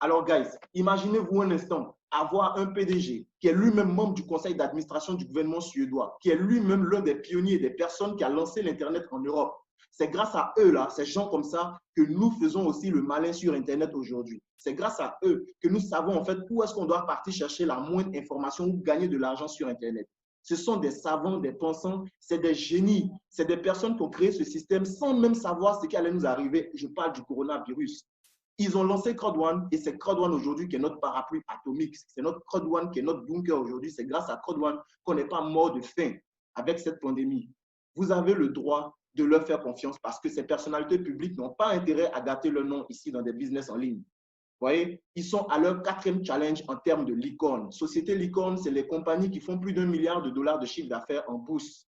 Alors, guys, imaginez-vous un instant avoir un PDG qui est lui-même membre du conseil d'administration du gouvernement suédois, qui est lui-même l'un des pionniers, des personnes qui a lancé l'Internet en Europe. C'est grâce à eux, là, ces gens comme ça, que nous faisons aussi le malin sur Internet aujourd'hui. C'est grâce à eux que nous savons en fait où est-ce qu'on doit partir chercher la moindre information ou gagner de l'argent sur Internet. Ce sont des savants, des pensants, c'est des génies, c'est des personnes qui ont créé ce système sans même savoir ce qui allait nous arriver. Je parle du coronavirus. Ils ont lancé Crowd One et c'est Crowd One aujourd'hui qui est notre parapluie atomique. C'est notre Crowd One qui est notre bunker aujourd'hui. C'est grâce à Crowd One qu'on n'est pas mort de faim avec cette pandémie. Vous avez le droit de leur faire confiance parce que ces personnalités publiques n'ont pas intérêt à gâter leur nom ici dans des business en ligne. Vous voyez, ils sont à leur 4e challenge en termes de licorne. Société licorne, c'est les compagnies qui font plus d'1 milliard de dollars de chiffre d'affaires en bourse.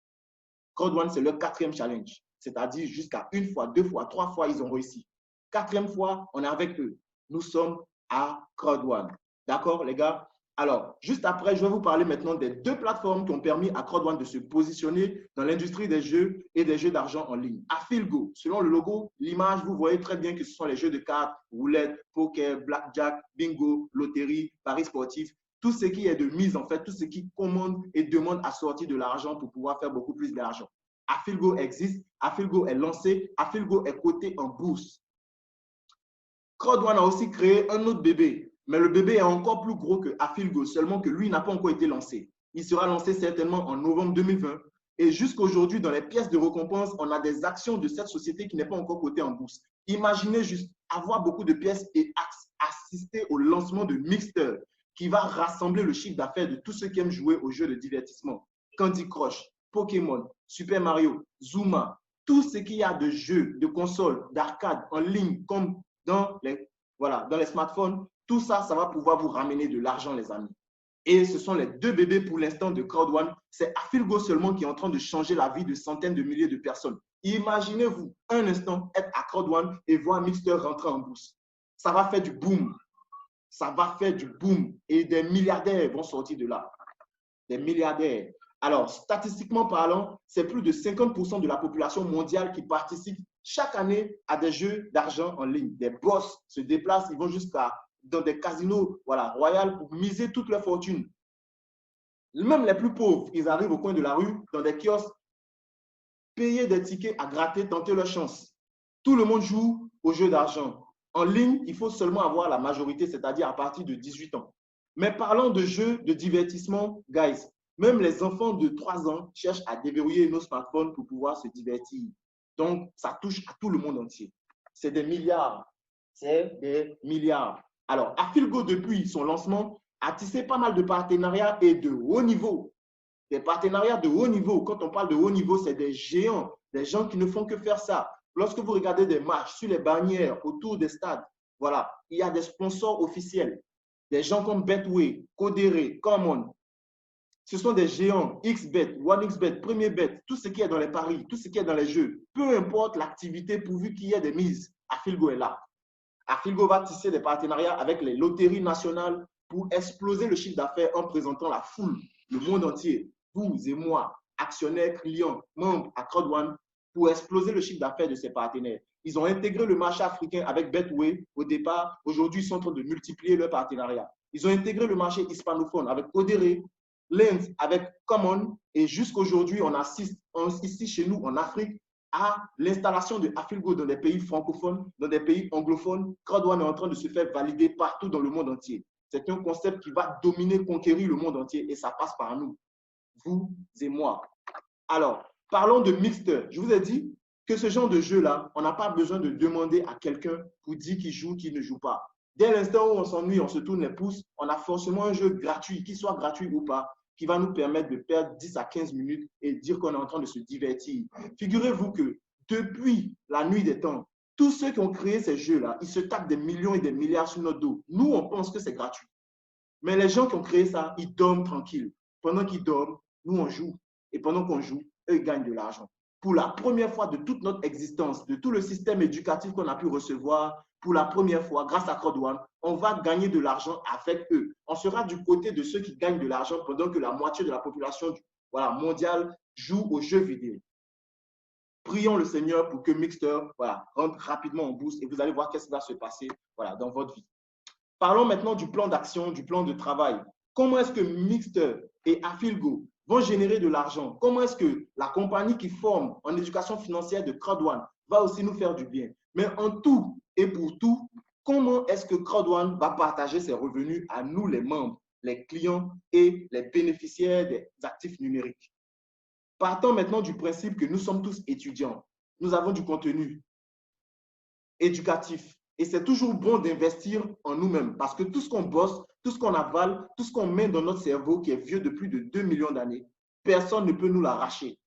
Crowd One, c'est leur 4e challenge. C'est-à-dire jusqu'à 1 fois, 2 fois, 3 fois, ils ont réussi. 4e fois, on est avec eux. Nous sommes à Crowd One. D'accord, les gars? Alors, juste après, je vais vous parler maintenant des 2 plateformes qui ont permis à Crowd One de se positionner dans l'industrie des jeux et des jeux d'argent en ligne. AfilGo, selon le logo, l'image, vous voyez très bien que ce sont les jeux de cartes, roulette, poker, blackjack, bingo, loterie, paris sportifs, tout ce qui est de mise en fait, tout ce qui commande et demande à sortir de l'argent pour pouvoir faire beaucoup plus d'argent. AfilGo existe, AfilGo est lancé, AfilGo est coté en bourse. Crowd One a aussi créé un autre bébé, mais le bébé est encore plus gros que AfilGo, seulement que lui n'a pas encore été lancé. Il sera lancé certainement en novembre 2020. Et jusqu'à aujourd'hui, dans les pièces de récompense, on a des actions de cette société qui n'est pas encore cotée en bourse. Imaginez juste avoir beaucoup de pièces et assister au lancement de Mixter, qui va rassembler le chiffre d'affaires de tous ceux qui aiment jouer aux jeux de divertissement. Candy Crush, Pokémon, Super Mario, Zuma, tout ce qu'il y a de jeux, de consoles, d'arcade en ligne, comme dans les smartphones, tout ça, ça va pouvoir vous ramener de l'argent, les amis. Et ce sont les 2 bébés pour l'instant de Crowd One. C'est AfilGo seulement qui est en train de changer la vie de centaines de milliers de personnes. Imaginez-vous un instant être à Crowd One et voir Mixter rentrer en bourse. Ça va faire du boom. Ça va faire du boom. Et des milliardaires vont sortir de là. Des milliardaires. Alors, statistiquement parlant, c'est plus de 50% de la population mondiale qui participe chaque année à des jeux d'argent en ligne. Des boss se déplacent, ils vont jusqu'à dans des casinos royaux pour miser toute leur fortune. Même les plus pauvres, ils arrivent au coin de la rue, dans des kiosques, payer des tickets à gratter, tenter leur chance. Tout le monde joue aux jeux d'argent. En ligne, il faut seulement avoir la majorité, c'est-à-dire à partir de 18 ans. Mais parlons de jeux de divertissement, guys. Même les enfants de 3 ans cherchent à déverrouiller nos smartphones pour pouvoir se divertir. Donc, ça touche à tout le monde entier. C'est des milliards. C'est des milliards. Alors, AfilGo, depuis son lancement, a tissé pas mal de partenariats et de haut niveau. Des partenariats de haut niveau. Quand on parle de haut niveau, c'est des géants, des gens qui ne font que faire ça. Lorsque vous regardez des matchs sur les bannières, autour des stades, voilà, il y a des sponsors officiels. Des gens comme Betway, Codere, Common. Ce sont des géants, XBet, OneXBet, Premier Bet, tout ce qui est dans les paris, tout ce qui est dans les jeux. Peu importe l'activité, pourvu qu'il y ait des mises, AfilGo est là. AfilGo va tisser des partenariats avec les loteries nationales pour exploser le chiffre d'affaires en présentant la foule, le monde entier, vous et moi, actionnaires, clients, membres à Crowd One, pour exploser le chiffre d'affaires de ses partenaires. Ils ont intégré le marché africain avec Betway au départ. Aujourd'hui, ils sont en train de multiplier leurs partenariats. Ils ont intégré le marché hispanophone avec Codere, Lens avec Common. Et jusqu'aujourd'hui, on assiste ici chez nous en Afrique à l'installation de AfilGo dans des pays francophones, dans des pays anglophones. Crowd One est en train de se faire valider partout dans le monde entier. C'est un concept qui va dominer, conquérir le monde entier et ça passe par nous, vous et moi. Alors, parlons de Mixter. Je vous ai dit que ce genre de jeu-là, on n'a pas besoin de demander à quelqu'un pour dire qui joue, qui ne joue pas. Dès l'instant où on s'ennuie, on se tourne les pouces, on a forcément un jeu gratuit, qu'il soit gratuit ou pas, qui va nous permettre de perdre 10 à 15 minutes et dire qu'on est en train de se divertir. Figurez-vous que depuis la nuit des temps, tous ceux qui ont créé ces jeux-là, ils se tapent des millions et des milliards sur notre dos. Nous, on pense que c'est gratuit. Mais les gens qui ont créé ça, ils dorment tranquilles. Pendant qu'ils dorment, nous, on joue. Et pendant qu'on joue, eux, ils gagnent de l'argent. Pour la première fois de toute notre existence, de tout le système éducatif qu'on a pu recevoir, pour la première fois, grâce à Crowd One, on va gagner de l'argent avec eux. On sera du côté de ceux qui gagnent de l'argent pendant que la moitié de la population mondiale joue aux jeux vidéo. Prions le Seigneur pour que Mixter rentre rapidement en bourse et vous allez voir qu'est-ce qui va se passer dans votre vie. Parlons maintenant du plan d'action, du plan de travail. Comment est-ce que Mixter et Afilgo vont générer de l'argent? Comment est-ce que la compagnie qui forme en éducation financière de CrowdOne va aussi nous faire du bien? Mais en tout et pour tout, comment est-ce que CrowdOne va partager ses revenus à nous, les membres, les clients et les bénéficiaires des actifs numériques? Partons maintenant du principe que nous sommes tous étudiants. Nous avons du contenu éducatif. Et c'est toujours bon d'investir en nous-mêmes parce que tout ce qu'on bosse, tout ce qu'on avale, tout ce qu'on met dans notre cerveau qui est vieux de plus de 2 millions d'années, personne ne peut nous l'arracher.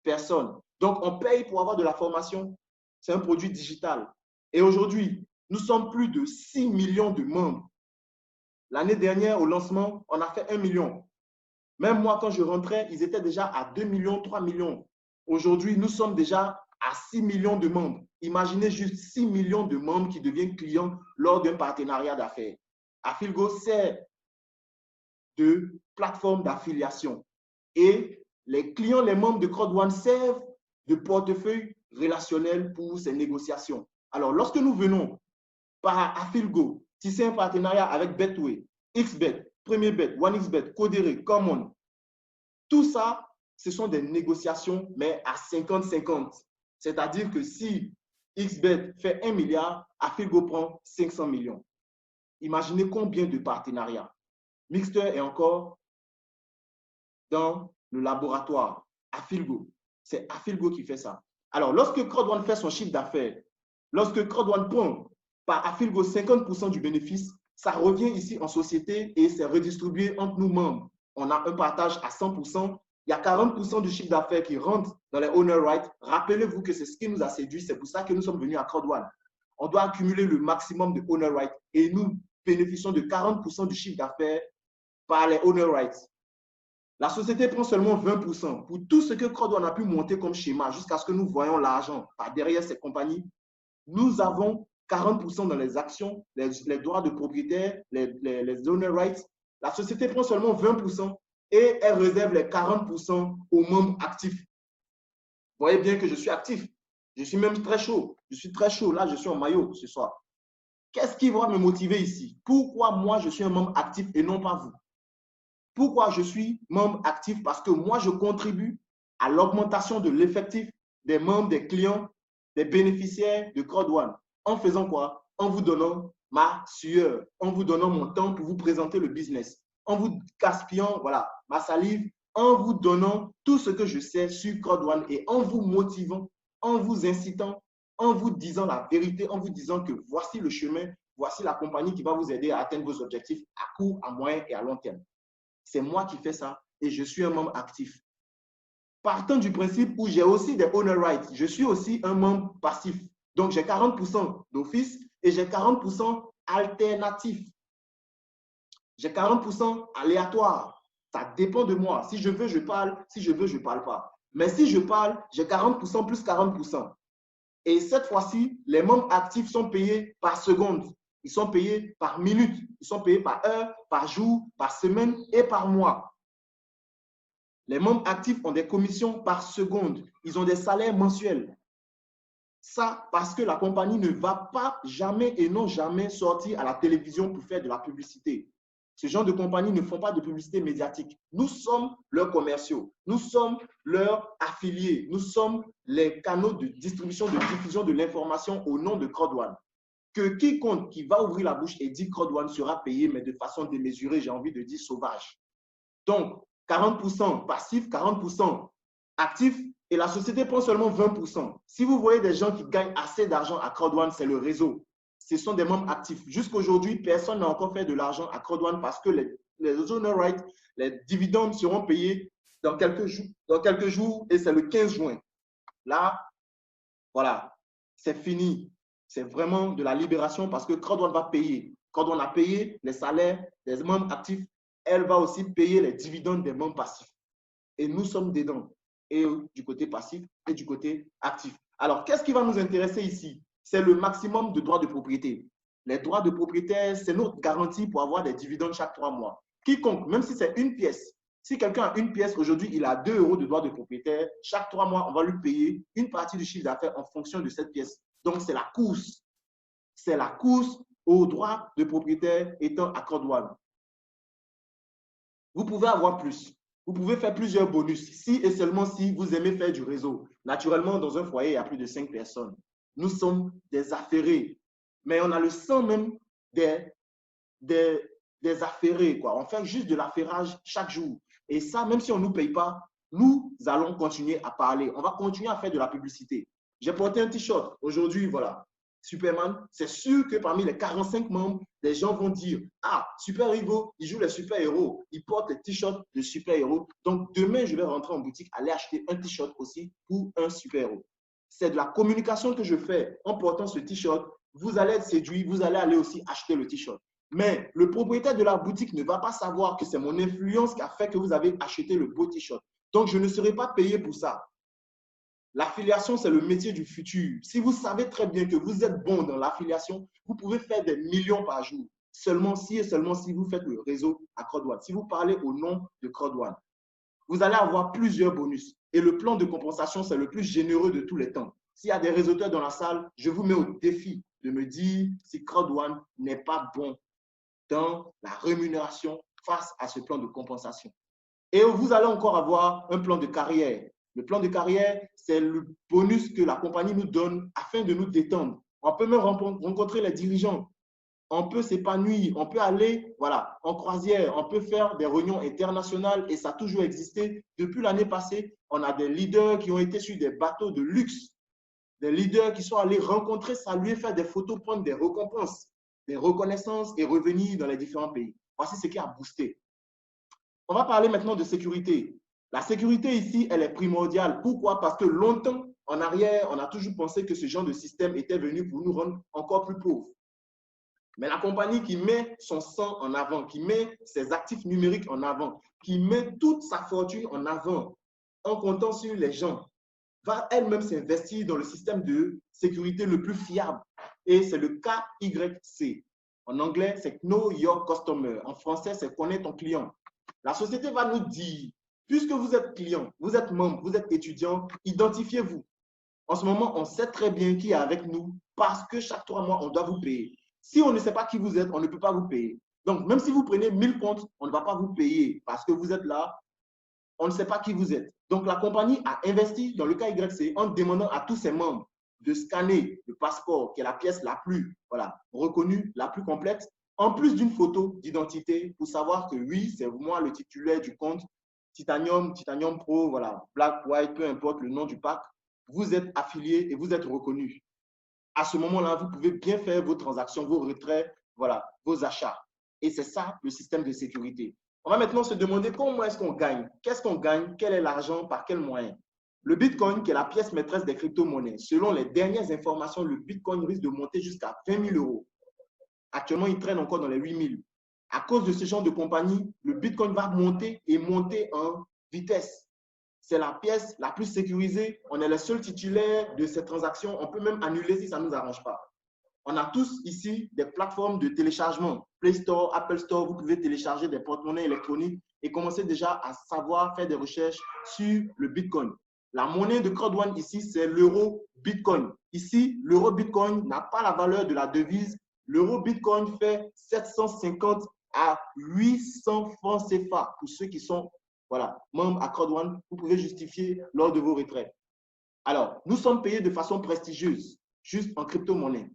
Personne. Donc, on paye pour avoir de la formation. C'est un produit digital. Et aujourd'hui, nous sommes plus de 6 millions de membres. L'année dernière, au lancement, on a fait 1 million. Même moi, quand je rentrais, ils étaient déjà à 2 millions, 3 millions. Aujourd'hui, nous sommes déjà à 6 millions de membres. Imaginez juste 6 millions de membres qui deviennent clients lors d'un partenariat d'affaires. Afilgo sert de plateforme d'affiliation. Et les clients, les membres de CrowdOne servent de portefeuille relationnel pour ces négociations. Alors, lorsque nous venons par Afilgo tisser un partenariat avec Betway, XBet, PremierBet, OneXBet, Codere, Common, tout ça, ce sont des négociations, mais à 50-50. C'est-à-dire que si XBet fait 1 milliard, Afilgo prend 500 millions. Imaginez combien de partenariats. Mixter est encore dans le laboratoire. Afilgo. C'est Afilgo qui fait ça. Alors, lorsque CrowdOne fait son chiffre d'affaires, lorsque CrowdOne prend par Afilgo 50% du bénéfice, ça revient ici en société et c'est redistribué entre nous membres. On a un partage à 100%. Il y a 40% du chiffre d'affaires qui rentre dans les owner rights. Rappelez-vous que c'est ce qui nous a séduit. C'est pour ça que nous sommes venus à CrowdOne. On doit accumuler le maximum de owner rights et nous bénéficions de 40% du chiffre d'affaires par les owner rights. La société prend seulement 20%. Pour tout ce que CrowdOne a pu monter comme schéma jusqu'à ce que nous voyons l'argent par derrière ces compagnies, nous avons 40% dans les actions, les droits de propriétaire, les owner rights. La société prend seulement 20% et elle réserve les 40% aux membres actifs. Vous voyez bien que je suis actif. Je suis même très chaud. Je suis très chaud. Là, je suis en maillot ce soir. Qu'est-ce qui va me motiver ici? Pourquoi moi, je suis un membre actif et non pas vous? Pourquoi je suis membre actif? Parce que moi, je contribue à l'augmentation de l'effectif des membres, des clients, des bénéficiaires de CrowdOne. En faisant quoi? En vous donnant ma sueur, en vous donnant mon temps pour vous présenter le business, en vous gaspillant voilà, ma salive, en vous donnant tout ce que je sais sur CrowdOne et en vous motivant, en vous incitant, en vous disant la vérité, en vous disant que voici le chemin, voici la compagnie qui va vous aider à atteindre vos objectifs à court, à moyen et à long terme. C'est moi qui fais ça et je suis un membre actif. Partant du principe où j'ai aussi des owner rights, je suis aussi un membre passif. Donc, j'ai 40% d'office et j'ai 40% alternatif. J'ai 40% aléatoire. Ça dépend de moi. Si je veux, je parle. Si je veux, je ne parle pas. Mais si je parle, j'ai 40% plus 40%. Et cette fois-ci, les membres actifs sont payés par seconde. Ils sont payés par minute. Ils sont payés par heure, par jour, par semaine et par mois. Les membres actifs ont des commissions par seconde. Ils ont des salaires mensuels. Ça, parce que la compagnie ne va pas jamais et non jamais sortir à la télévision pour faire de la publicité. Ce genre de compagnies ne font pas de publicité médiatique. Nous sommes leurs commerciaux. Nous sommes leurs affiliés. Nous sommes les canaux de distribution, de diffusion de l'information au nom de CrowdOne. Que quiconque qui va ouvrir la bouche et dit CrowdOne sera payé, mais de façon démesurée, j'ai envie de dire sauvage. Donc, 40% passif, 40% actif, et la société prend seulement 20%. Si vous voyez des gens qui gagnent assez d'argent à CrowdOne, c'est le réseau. Ce sont des membres actifs. Jusqu'aujourd'hui, personne n'a encore fait de l'argent à CrowdOne parce que les owner rights, les dividendes seront payés dans quelques jours et c'est le 15 juin. Là, voilà, c'est fini. C'est vraiment de la libération parce que CrowdOne va payer. CrowdOne a payé les salaires des membres actifs. Elle va aussi payer les dividendes des membres passifs. Et nous sommes dedans, et du côté passif et du côté actif. Alors, qu'est-ce qui va nous intéresser ici? C'est le maximum de droits de propriété. Les droits de propriété, c'est notre garantie pour avoir des dividendes chaque 3 mois. Quiconque, même si c'est une pièce, si quelqu'un a une pièce, aujourd'hui, il a 2 € de droits de propriété, chaque 3 mois, on va lui payer une partie du chiffre d'affaires en fonction de cette pièce. Donc, c'est la course. C'est la course aux droits de propriétaire étant à Code One. Vous pouvez avoir plus. Vous pouvez faire plusieurs bonus si et seulement si vous aimez faire du réseau. Naturellement, dans un foyer, il y a plus de 5 personnes. Nous sommes des affairés, mais on a le sang même des affairés, quoi. On fait juste de l'affairage chaque jour. Et ça, même si on ne nous paye pas, nous allons continuer à parler. On va continuer à faire de la publicité. J'ai porté un t-shirt aujourd'hui, voilà. Superman, c'est sûr que parmi les 45 membres, les gens vont dire « Ah, Super Hugo, il joue les super-héros, il porte les t-shirts de super-héros. Donc, demain, je vais rentrer en boutique, aller acheter un t-shirt aussi pour un super-héros. » C'est de la communication que je fais en portant ce t-shirt. Vous allez être séduit, vous allez aller aussi acheter le t-shirt. Mais le propriétaire de la boutique ne va pas savoir que c'est mon influence qui a fait que vous avez acheté le beau t-shirt. Donc, je ne serai pas payé pour ça. L'affiliation, c'est le métier du futur. Si vous savez très bien que vous êtes bon dans l'affiliation, vous pouvez faire des millions par jour. Seulement si et seulement si vous faites le réseau à CrowdOne. Si vous parlez au nom de CrowdOne, vous allez avoir plusieurs bonus. Et le plan de compensation, c'est le plus généreux de tous les temps. S'il y a des réseauteurs dans la salle, je vous mets au défi de me dire si CrowdOne n'est pas bon dans la rémunération face à ce plan de compensation. Et vous allez encore avoir un plan de carrière. Le plan de carrière, c'est le bonus que la compagnie nous donne afin de nous détendre. On peut même rencontrer les dirigeants. On peut s'épanouir. On peut aller en croisière. On peut faire des réunions internationales et ça a toujours existé. Depuis l'année passée, on a des leaders qui ont été sur des bateaux de luxe. Des leaders qui sont allés rencontrer, saluer, faire des photos, prendre des récompenses, des reconnaissances et revenir dans les différents pays. Voici ce qui a boosté. On va parler maintenant de sécurité. La sécurité ici, elle est primordiale. Pourquoi? Parce que longtemps en arrière, on a toujours pensé que ce genre de système était venu pour nous rendre encore plus pauvres. Mais la compagnie qui met son sang en avant, qui met ses actifs numériques en avant, qui met toute sa fortune en avant, en comptant sur les gens, va elle-même s'investir dans le système de sécurité le plus fiable. Et c'est le KYC. En anglais, c'est Know Your Customer. En français, c'est connaître ton client. La société va nous dire, puisque vous êtes client, vous êtes membre, vous êtes étudiant, identifiez-vous. En ce moment, on sait très bien qui est avec nous parce que chaque 3 mois, on doit vous payer. Si on ne sait pas qui vous êtes, on ne peut pas vous payer. Donc, même si vous prenez 1000 comptes, on ne va pas vous payer parce que vous êtes là, on ne sait pas qui vous êtes. Donc, la compagnie a investi dans le KYC en demandant à tous ses membres de scanner le passeport, qui est la pièce la plus reconnue, la plus complète, en plus d'une photo d'identité pour savoir que oui, c'est moi le titulaire du compte Titanium, Titanium Pro, Black, White, peu importe le nom du pack, vous êtes affilié et vous êtes reconnu. À ce moment-là, vous pouvez bien faire vos transactions, vos retraits, vos achats. Et c'est ça le système de sécurité. On va maintenant se demander comment est-ce qu'on gagne? Qu'est-ce qu'on gagne? Quel est l'argent? Par quel moyen? Le Bitcoin, qui est la pièce maîtresse des crypto-monnaies, selon les dernières informations, le Bitcoin risque de monter jusqu'à 20 000 €. Actuellement, il traîne encore dans les 8 000. À cause de ce genre de compagnie, le Bitcoin va monter et monter en vitesse. C'est la pièce la plus sécurisée. On est les seuls titulaires de ces transactions. On peut même annuler si ça ne nous arrange pas. On a tous ici des plateformes de téléchargement. Play Store, Apple Store, vous pouvez télécharger des porte-monnaies électroniques et commencer déjà à savoir faire des recherches sur le Bitcoin. La monnaie de CrowdOne ici, c'est l'euro Bitcoin. Ici, l'euro Bitcoin n'a pas la valeur de la devise. L'euro Bitcoin fait 750 à 800 francs CFA pour ceux qui sont membres à CrowdOne. Vous pouvez justifier lors de vos retraits. Alors, nous sommes payés de façon prestigieuse, juste en crypto-monnaie.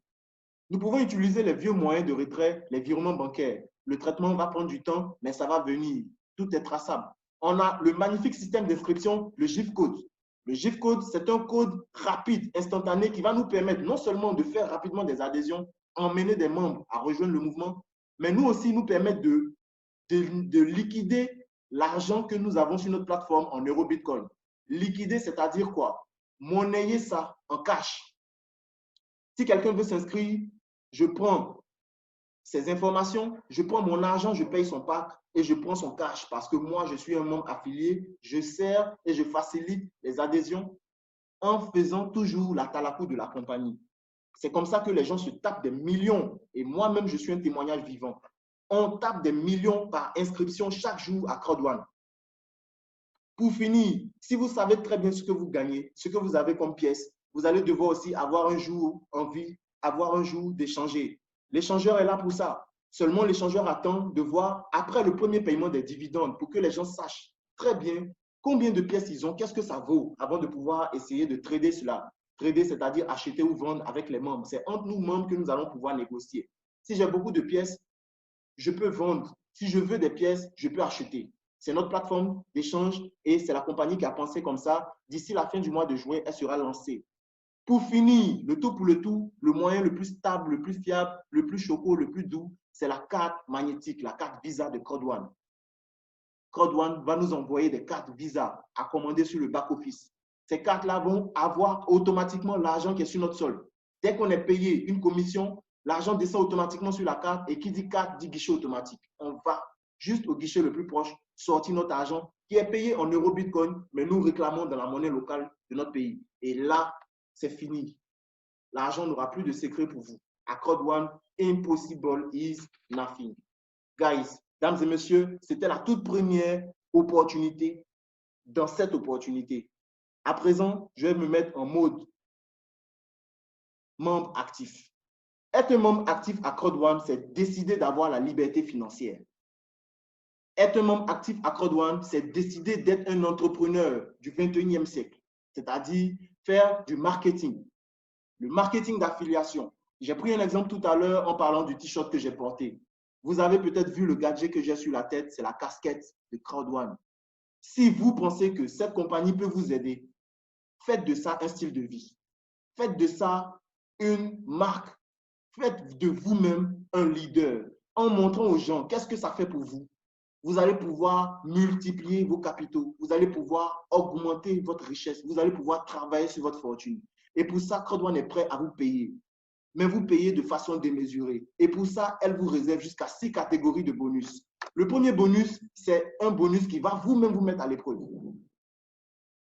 Nous pouvons utiliser les vieux moyens de retrait, les virements bancaires. Le traitement va prendre du temps, mais ça va venir. Tout est traçable. On a le magnifique système d'inscription, le GIF-code. Le GIF-code, c'est un code rapide, instantané, qui va nous permettre non seulement de faire rapidement des adhésions, emmener des membres à rejoindre le mouvement, mais nous aussi nous permettre de liquider l'argent que nous avons sur notre plateforme en euro Bitcoin. Liquider, c'est-à-dire quoi? Monnayer ça en cash. Si quelqu'un veut s'inscrire, je prends ces informations, je prends mon argent, je paye son pack et je prends son cash parce que moi, je suis un membre affilié, je sers et je facilite les adhésions en faisant toujours la talakou de la compagnie. C'est comme ça que les gens se tapent des millions et moi-même, je suis un témoignage vivant. On tape des millions par inscription chaque jour à CrowdOne. Pour finir, si vous savez très bien ce que vous gagnez, ce que vous avez comme pièce, vous allez devoir aussi avoir un jour envie, avoir un jour d'échanger. L'échangeur est là pour ça. Seulement, l'échangeur attend de voir, après le premier paiement des dividendes, pour que les gens sachent très bien combien de pièces ils ont, qu'est-ce que ça vaut, avant de pouvoir essayer de trader cela. Trader, c'est-à-dire acheter ou vendre avec les membres. C'est entre nous membres que nous allons pouvoir négocier. Si j'ai beaucoup de pièces, je peux vendre. Si je veux des pièces, je peux acheter. C'est notre plateforme d'échange et c'est la compagnie qui a pensé comme ça. D'ici la fin du mois de juin, elle sera lancée. Pour finir, le tout pour le tout, le moyen le plus stable, le plus fiable, le plus choco, le plus doux, c'est la carte magnétique, la carte Visa de CodeOne. CodeOne va nous envoyer des cartes Visa à commander sur le back-office. Ces cartes-là vont avoir automatiquement l'argent qui est sur notre sol. Dès qu'on est payé une commission, l'argent descend automatiquement sur la carte et qui dit carte dit guichet automatique. On va juste au guichet le plus proche, sortir notre argent qui est payé en euros Bitcoin, mais nous réclamons dans la monnaie locale de notre pays. Et là, c'est fini. L'argent n'aura plus de secret pour vous. À CodeOne, impossible is nothing. Guys, dames et messieurs, c'était la toute première opportunité dans cette opportunité. À présent, je vais me mettre en mode membre actif. Être un membre actif à CodeOne, c'est décider d'avoir la liberté financière. Être un membre actif à CodeOne, c'est décider d'être un entrepreneur du 21e siècle, c'est-à-dire faire du marketing. Le marketing d'affiliation. J'ai pris un exemple tout à l'heure en parlant du t-shirt que j'ai porté. Vous avez peut-être vu le gadget que j'ai sur la tête, c'est la casquette de CrowdOne. Si vous pensez que cette compagnie peut vous aider, faites de ça un style de vie. Faites de ça une marque. Faites de vous-même un leader en montrant aux gens qu'est-ce que ça fait pour vous. Vous allez pouvoir multiplier vos capitaux. Vous allez pouvoir augmenter votre richesse. Vous allez pouvoir travailler sur votre fortune. Et pour ça, CrowdOne est prêt à vous payer. Mais vous payez de façon démesurée. Et pour ça, elle vous réserve jusqu'à 6 catégories de bonus. Le premier bonus, c'est un bonus qui va vous-même vous mettre à l'épreuve.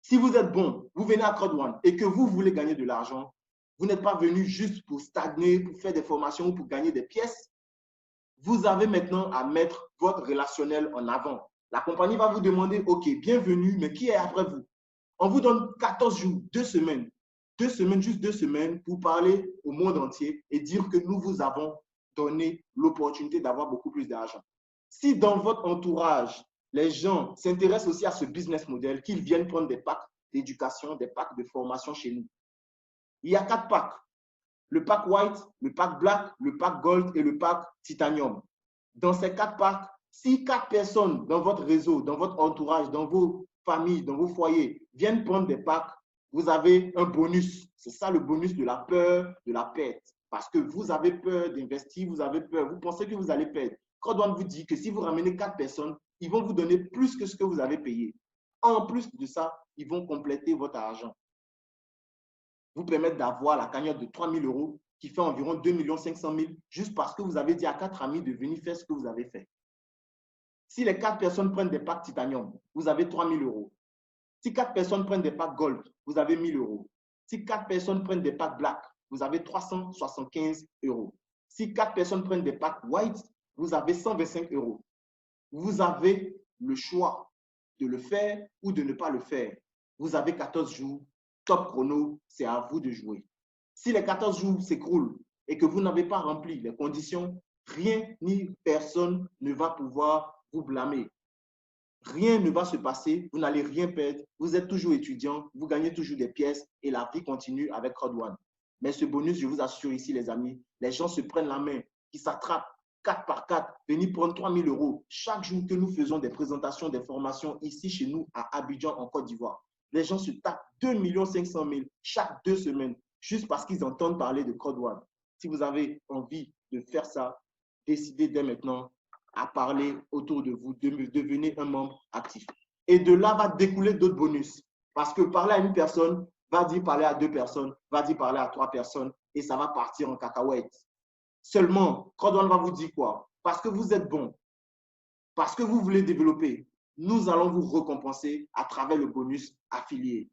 Si vous êtes bon, vous venez à CrowdOne et que vous voulez gagner de l'argent, vous n'êtes pas venu juste pour stagner, pour faire des formations ou pour gagner des pièces. Vous avez maintenant à mettre votre relationnel en avant. La compagnie va vous demander, OK, bienvenue, mais qui est après vous? On vous donne 14 jours, 2 semaines. 2 semaines, juste 2 semaines pour parler au monde entier et dire que nous vous avons donné l'opportunité d'avoir beaucoup plus d'argent. Si dans votre entourage, les gens s'intéressent aussi à ce business model, qu'ils viennent prendre des packs d'éducation, des packs de formation chez nous. Il y a 4 packs. Le pack white, le pack black, le pack gold et le pack titanium. Dans ces 4 packs, si 4 personnes dans votre réseau, dans votre entourage, dans vos familles, dans vos foyers viennent prendre des packs, vous avez un bonus. C'est ça le bonus de la peur, de la perte. Parce que vous avez peur d'investir, vous avez peur, vous pensez que vous allez perdre. CrowdOne vous dit que si vous ramenez 4 personnes, ils vont vous donner plus que ce que vous avez payé. En plus de ça, ils vont compléter votre argent. Vous permettre d'avoir la cagnotte de 3 000 € qui fait environ 2 500 000 juste parce que vous avez dit à 4 amis de venir faire ce que vous avez fait. Si les 4 personnes prennent des packs titanium, vous avez 3 000 €. Si 4 personnes prennent des packs gold, vous avez 1 000 €. Si 4 personnes prennent des packs black, vous avez 375 €. Si 4 personnes prennent des packs white, vous avez 125 €. Vous avez le choix de le faire ou de ne pas le faire. Vous avez 14 jours. Top chrono, c'est à vous de jouer. Si les 14 jours s'écroulent et que vous n'avez pas rempli les conditions, rien ni personne ne va pouvoir vous blâmer. Rien ne va se passer, vous n'allez rien perdre, vous êtes toujours étudiant, vous gagnez toujours des pièces et la vie continue avec CrowdOne. Mais ce bonus, je vous assure ici les amis, les gens se prennent la main, qui s'attrapent 4 par 4, venir prendre 3 000 € chaque jour que nous faisons des présentations, des formations ici chez nous à Abidjan en Côte d'Ivoire. Les gens se tapent 2 500 000 chaque 2 semaines juste parce qu'ils entendent parler de CrowdOne. Si vous avez envie de faire ça, décidez dès maintenant à parler autour de vous, devenez un membre actif. Et de là va découler d'autres bonus. Parce que parler à une personne va dire parler à 2 personnes, va dire parler à 3 personnes et ça va partir en cacahuète. Seulement, CrowdOne va vous dire quoi? Parce que vous êtes bon, parce que vous voulez développer, nous allons vous récompenser à travers le bonus affilié.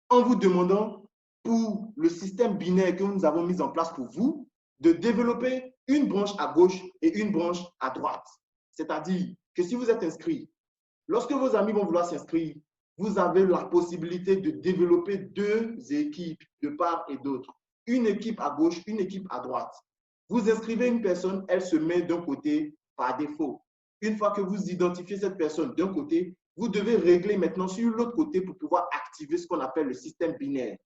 En vous demandant, pour le système binaire que nous avons mis en place pour vous, de développer une branche à gauche et une branche à droite. C'est-à-dire que si vous êtes inscrit, lorsque vos amis vont vouloir s'inscrire, vous avez la possibilité de développer 2 équipes de part et d'autre. Une équipe à gauche, une équipe à droite. Vous inscrivez une personne, elle se met d'un côté par défaut. Une fois que vous identifiez cette personne d'un côté, vous devez régler maintenant sur l'autre côté pour pouvoir activer ce qu'on appelle le système binaire.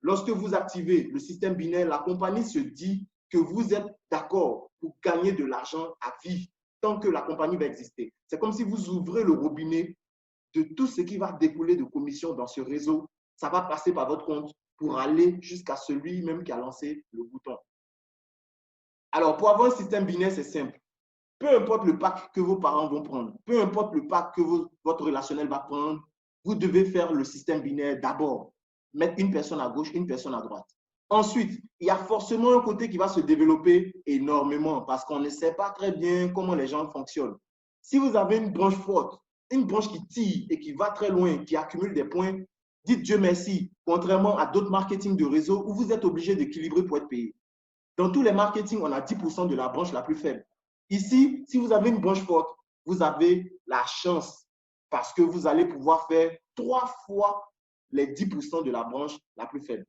Lorsque vous activez le système binaire, la compagnie se dit que vous êtes d'accord pour gagner de l'argent à vie tant que la compagnie va exister. C'est comme si vous ouvrez le robinet de tout ce qui va découler de commissions dans ce réseau. Ça va passer par votre compte pour aller jusqu'à celui même qui a lancé le bouton. Alors, pour avoir un système binaire, c'est simple. Peu importe le pack que vos parents vont prendre, peu importe le pack que votre relationnel va prendre, vous devez faire le système binaire d'abord. Mettre une personne à gauche, une personne à droite. Ensuite, il y a forcément un côté qui va se développer énormément parce qu'on ne sait pas très bien comment les gens fonctionnent. Si vous avez une branche forte, une branche qui tire et qui va très loin, qui accumule des points, dites Dieu merci, contrairement à d'autres marketing de réseau où vous êtes obligé d'équilibrer pour être payé. Dans tous les marketing, on a 10% de la branche la plus faible. Ici, si vous avez une branche forte, vous avez la chance parce que vous allez pouvoir faire 3 fois les 10% de la branche la plus faible.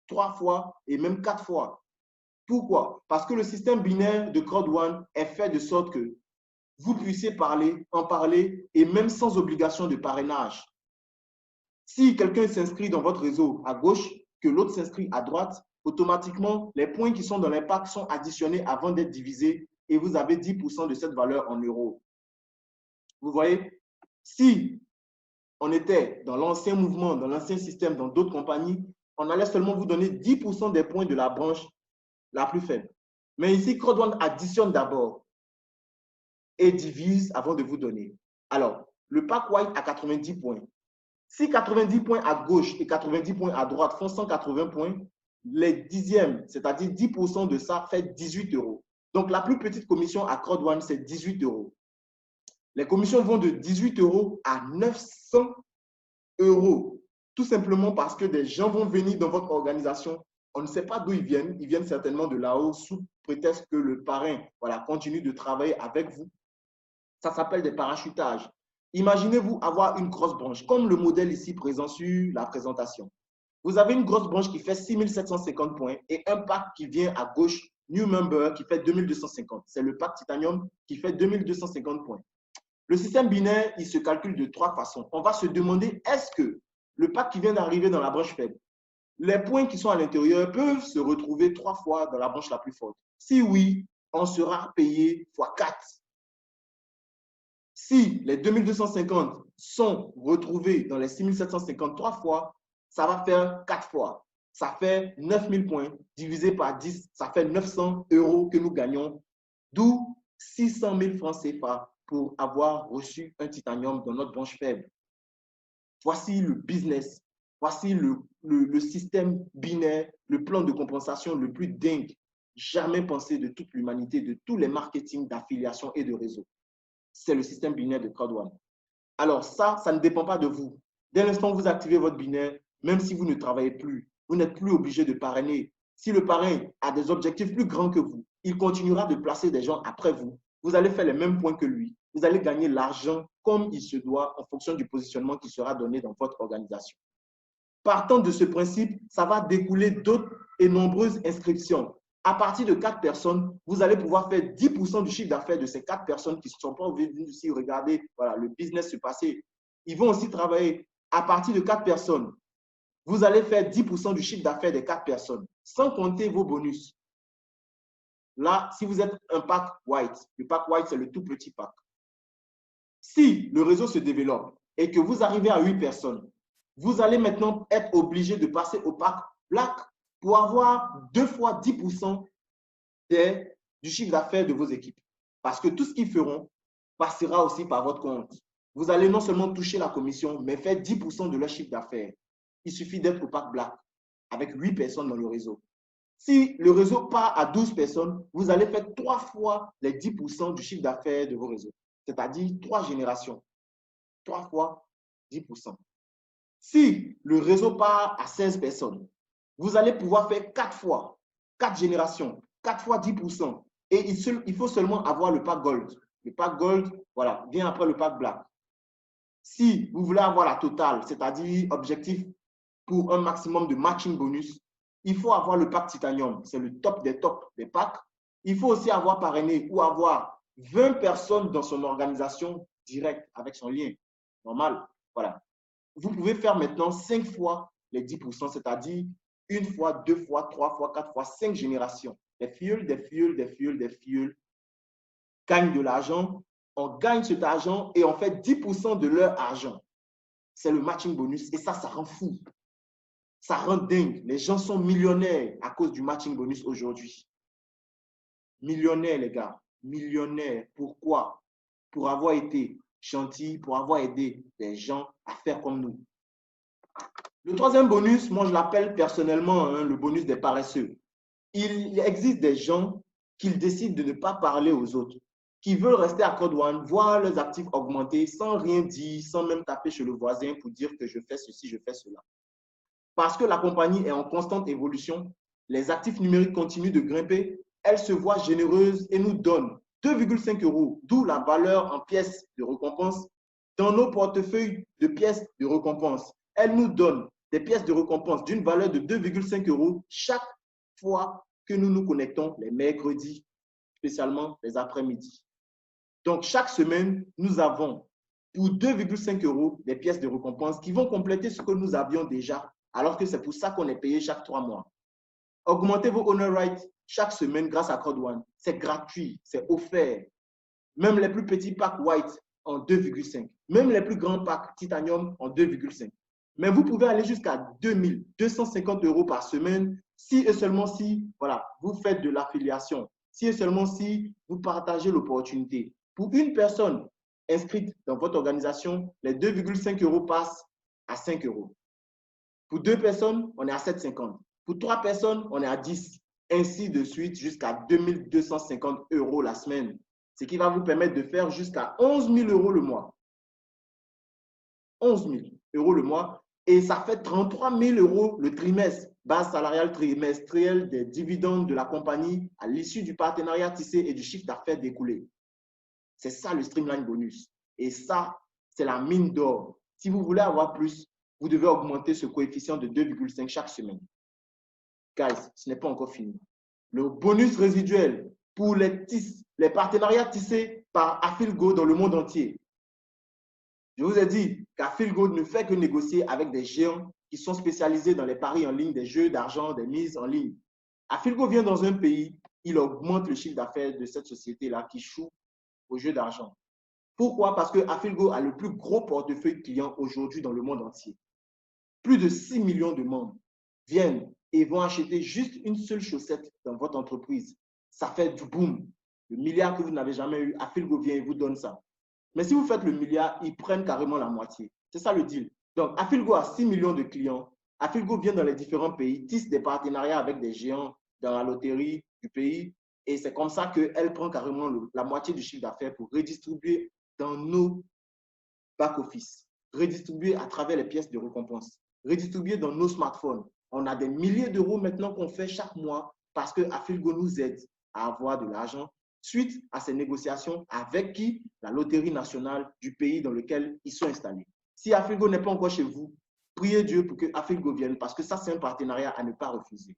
3 fois et même 4 fois. Pourquoi? Parce que le système binaire de CrowdOne est fait de sorte que vous puissiez en parler et même sans obligation de parrainage. Si quelqu'un s'inscrit dans votre réseau à gauche, que l'autre s'inscrit à droite, automatiquement, les points qui sont dans les packs sont additionnés avant d'être divisés et vous avez 10% de cette valeur en euros. Vous voyez, si on était dans l'ancien mouvement, dans l'ancien système, dans d'autres compagnies, on allait seulement vous donner 10% des points de la branche la plus faible. Mais ici, CrowdOne additionne d'abord et divise avant de vous donner. Alors, le pack white a 90 points. Si 90 points à gauche et 90 points à droite font 180 points, les dixièmes, c'est-à-dire 10% de ça, fait 18 euros. Donc, la plus petite commission à CrowdOne, c'est 18 euros. Les commissions vont de 18 euros à 900 euros. Tout simplement parce que des gens vont venir dans votre organisation. On ne sait pas d'où ils viennent certainement de là-haut sous prétexte que le parrain continue de travailler avec vous. Ça s'appelle des parachutages. Imaginez-vous avoir une grosse branche, comme le modèle ici présent sur la présentation. Vous avez une grosse branche qui fait 6750 points et un pack qui vient à gauche, New Member, qui fait 2250. C'est le pack Titanium qui fait 2250 points. Le système binaire, il se calcule de 3 façons. On va se demander, est-ce que le pack qui vient d'arriver dans la branche faible, les points qui sont à l'intérieur peuvent se retrouver 3 fois dans la branche la plus forte? Si oui, on sera payé x 4. Si les 2250 sont retrouvés dans les 6750 3 fois, ça va faire 4 fois. Ça fait 9000 points divisé par 10, ça fait 900 euros que nous gagnons, d'où 600 000 francs CFA pour avoir reçu un titanium dans notre branche faible. Voici le business, voici le système binaire, le plan de compensation le plus dingue jamais pensé de toute l'humanité, de tous les marketings d'affiliation et de réseau. C'est le système binaire de CrowdOne. Alors ça ne dépend pas de vous. Dès l'instant où vous activez votre binaire, même si vous ne travaillez plus, vous n'êtes plus obligé de parrainer. Si le parrain a des objectifs plus grands que vous, il continuera de placer des gens après vous. Vous allez faire les mêmes points que lui. Vous allez gagner l'argent comme il se doit en fonction du positionnement qui sera donné dans votre organisation. Partant de ce principe, ça va découler d'autres et nombreuses inscriptions. À partir de 4 personnes, vous allez pouvoir faire 10% du chiffre d'affaires de ces 4 personnes qui ne sont pas venues ici regarder le business se passer. Ils vont aussi travailler. À partir de 4 personnes, vous allez faire 10% du chiffre d'affaires des 4 personnes, sans compter vos bonus. Là, si vous êtes un pack white, le pack white, c'est le tout petit pack. Si le réseau se développe et que vous arrivez à 8 personnes, vous allez maintenant être obligé de passer au pack black pour avoir 2 fois 10% du chiffre d'affaires de vos équipes. Parce que tout ce qu'ils feront passera aussi par votre compte. Vous allez non seulement toucher la commission, mais faire 10% de leur chiffre d'affaires. Il suffit d'être au pack black avec 8 personnes dans le réseau. Si le réseau part à 12 personnes, vous allez faire 3 fois les 10% du chiffre d'affaires de vos réseaux. C'est-à-dire 3 générations. 3 fois 10%. Si le réseau part à 16 personnes, vous allez pouvoir faire 4 fois, 4 générations, 4 fois 10%. Et il faut seulement avoir le pack gold. Le pack gold, vient après le pack black. Si vous voulez avoir la totale, c'est-à-dire objectif pour un maximum de matching bonus, il faut avoir le pack titanium. C'est le top des tops des packs. Il faut aussi avoir parrainé ou avoir 20 personnes dans son organisation directe avec son lien. Normal. Voilà. Vous pouvez faire maintenant 5 fois les 10%, c'est-à-dire une fois, 2 fois, 3 fois, 4 fois, 5 générations. Des filleuls gagnent de l'argent. On gagne cet argent et on fait 10% de leur argent. C'est le matching bonus et ça rend fou. Ça rend dingue. Les gens sont millionnaires à cause du matching bonus aujourd'hui. Millionnaires, les gars. Millionnaires. Pourquoi? Pour avoir été gentils, pour avoir aidé les gens à faire comme nous. Le troisième bonus, moi je l'appelle personnellement le bonus des paresseux. Il existe des gens qui décident de ne pas parler aux autres, qui veulent rester à Code One, voir leurs actifs augmenter sans rien dire, sans même taper chez le voisin pour dire que je fais ceci, je fais cela. Parce que la compagnie est en constante évolution, les actifs numériques continuent de grimper, elle se voit généreuse et nous donne 2,5 €, d'où la valeur en pièces de récompense dans nos portefeuilles de pièces de récompense. Elle nous donne des pièces de récompense d'une valeur de 2,5 € chaque fois que nous nous connectons les mercredis, spécialement les après-midi. Donc, chaque semaine, nous avons pour 2,5 € des pièces de récompense qui vont compléter ce que nous avions déjà, alors que c'est pour ça qu'on est payé chaque 3 mois. Augmentez vos honor rights chaque semaine grâce à Code One. C'est gratuit, c'est offert. Même les plus petits packs white en 2,5. Même les plus grands packs titanium en 2,5. Mais vous pouvez aller jusqu'à 250 € par semaine si et seulement si voilà, vous faites de l'affiliation. Si et seulement si vous partagez l'opportunité. Pour une personne inscrite dans votre organisation, les 2,5 € passent à 5 €. Pour 2 personnes, on est à 7,50 €. Pour 3 personnes, on est à 10. Ainsi de suite jusqu'à 2250 € la semaine. Ce qui va vous permettre de faire jusqu'à 11 000 € le mois. 11 000 € le mois. Et ça fait 33 000 € le trimestre, base salariale trimestrielle des dividendes de la compagnie à l'issue du partenariat tissé et du chiffre d'affaires découlé. C'est ça le Streamline Bonus. Et ça, c'est la mine d'or. Si vous voulez avoir plus, vous devez augmenter ce coefficient de 2,5 chaque semaine. Guys, ce n'est pas encore fini. Le bonus résiduel pour les partenariats tissés par Affilgo dans le monde entier. Je vous ai dit qu'Affilgo ne fait que négocier avec des géants qui sont spécialisés dans les paris en ligne, des jeux d'argent, des mises en ligne. Affilgo vient dans un pays, il augmente le chiffre d'affaires de cette société-là qui joue aux jeux d'argent. Pourquoi? Parce que Affilgo a le plus gros portefeuille client aujourd'hui dans le monde entier. Plus de 6 millions de membres viennent et vont acheter juste une seule chaussette dans votre entreprise. Ça fait du boom. Le milliard que vous n'avez jamais eu, Affilgo vient et vous donne ça. Mais si vous faites le milliard, ils prennent carrément la moitié. C'est ça le deal. Donc, Affilgo a 6 millions de clients. Affilgo vient dans les différents pays, tisse des partenariats avec des géants dans la loterie du pays. Et c'est comme ça qu'elle prend carrément la moitié du chiffre d'affaires pour redistribuer dans nos back-office, redistribuer à travers les pièces de récompense, redistribuer dans nos smartphones. On a des milliers d'euros maintenant qu'on fait chaque mois parce que Affilgo nous aide à avoir de l'argent suite à ces négociations avec qui? La loterie nationale du pays dans lequel ils sont installés. Si Affilgo n'est pas encore chez vous, priez Dieu pour que Affilgo vienne parce que ça, c'est un partenariat à ne pas refuser.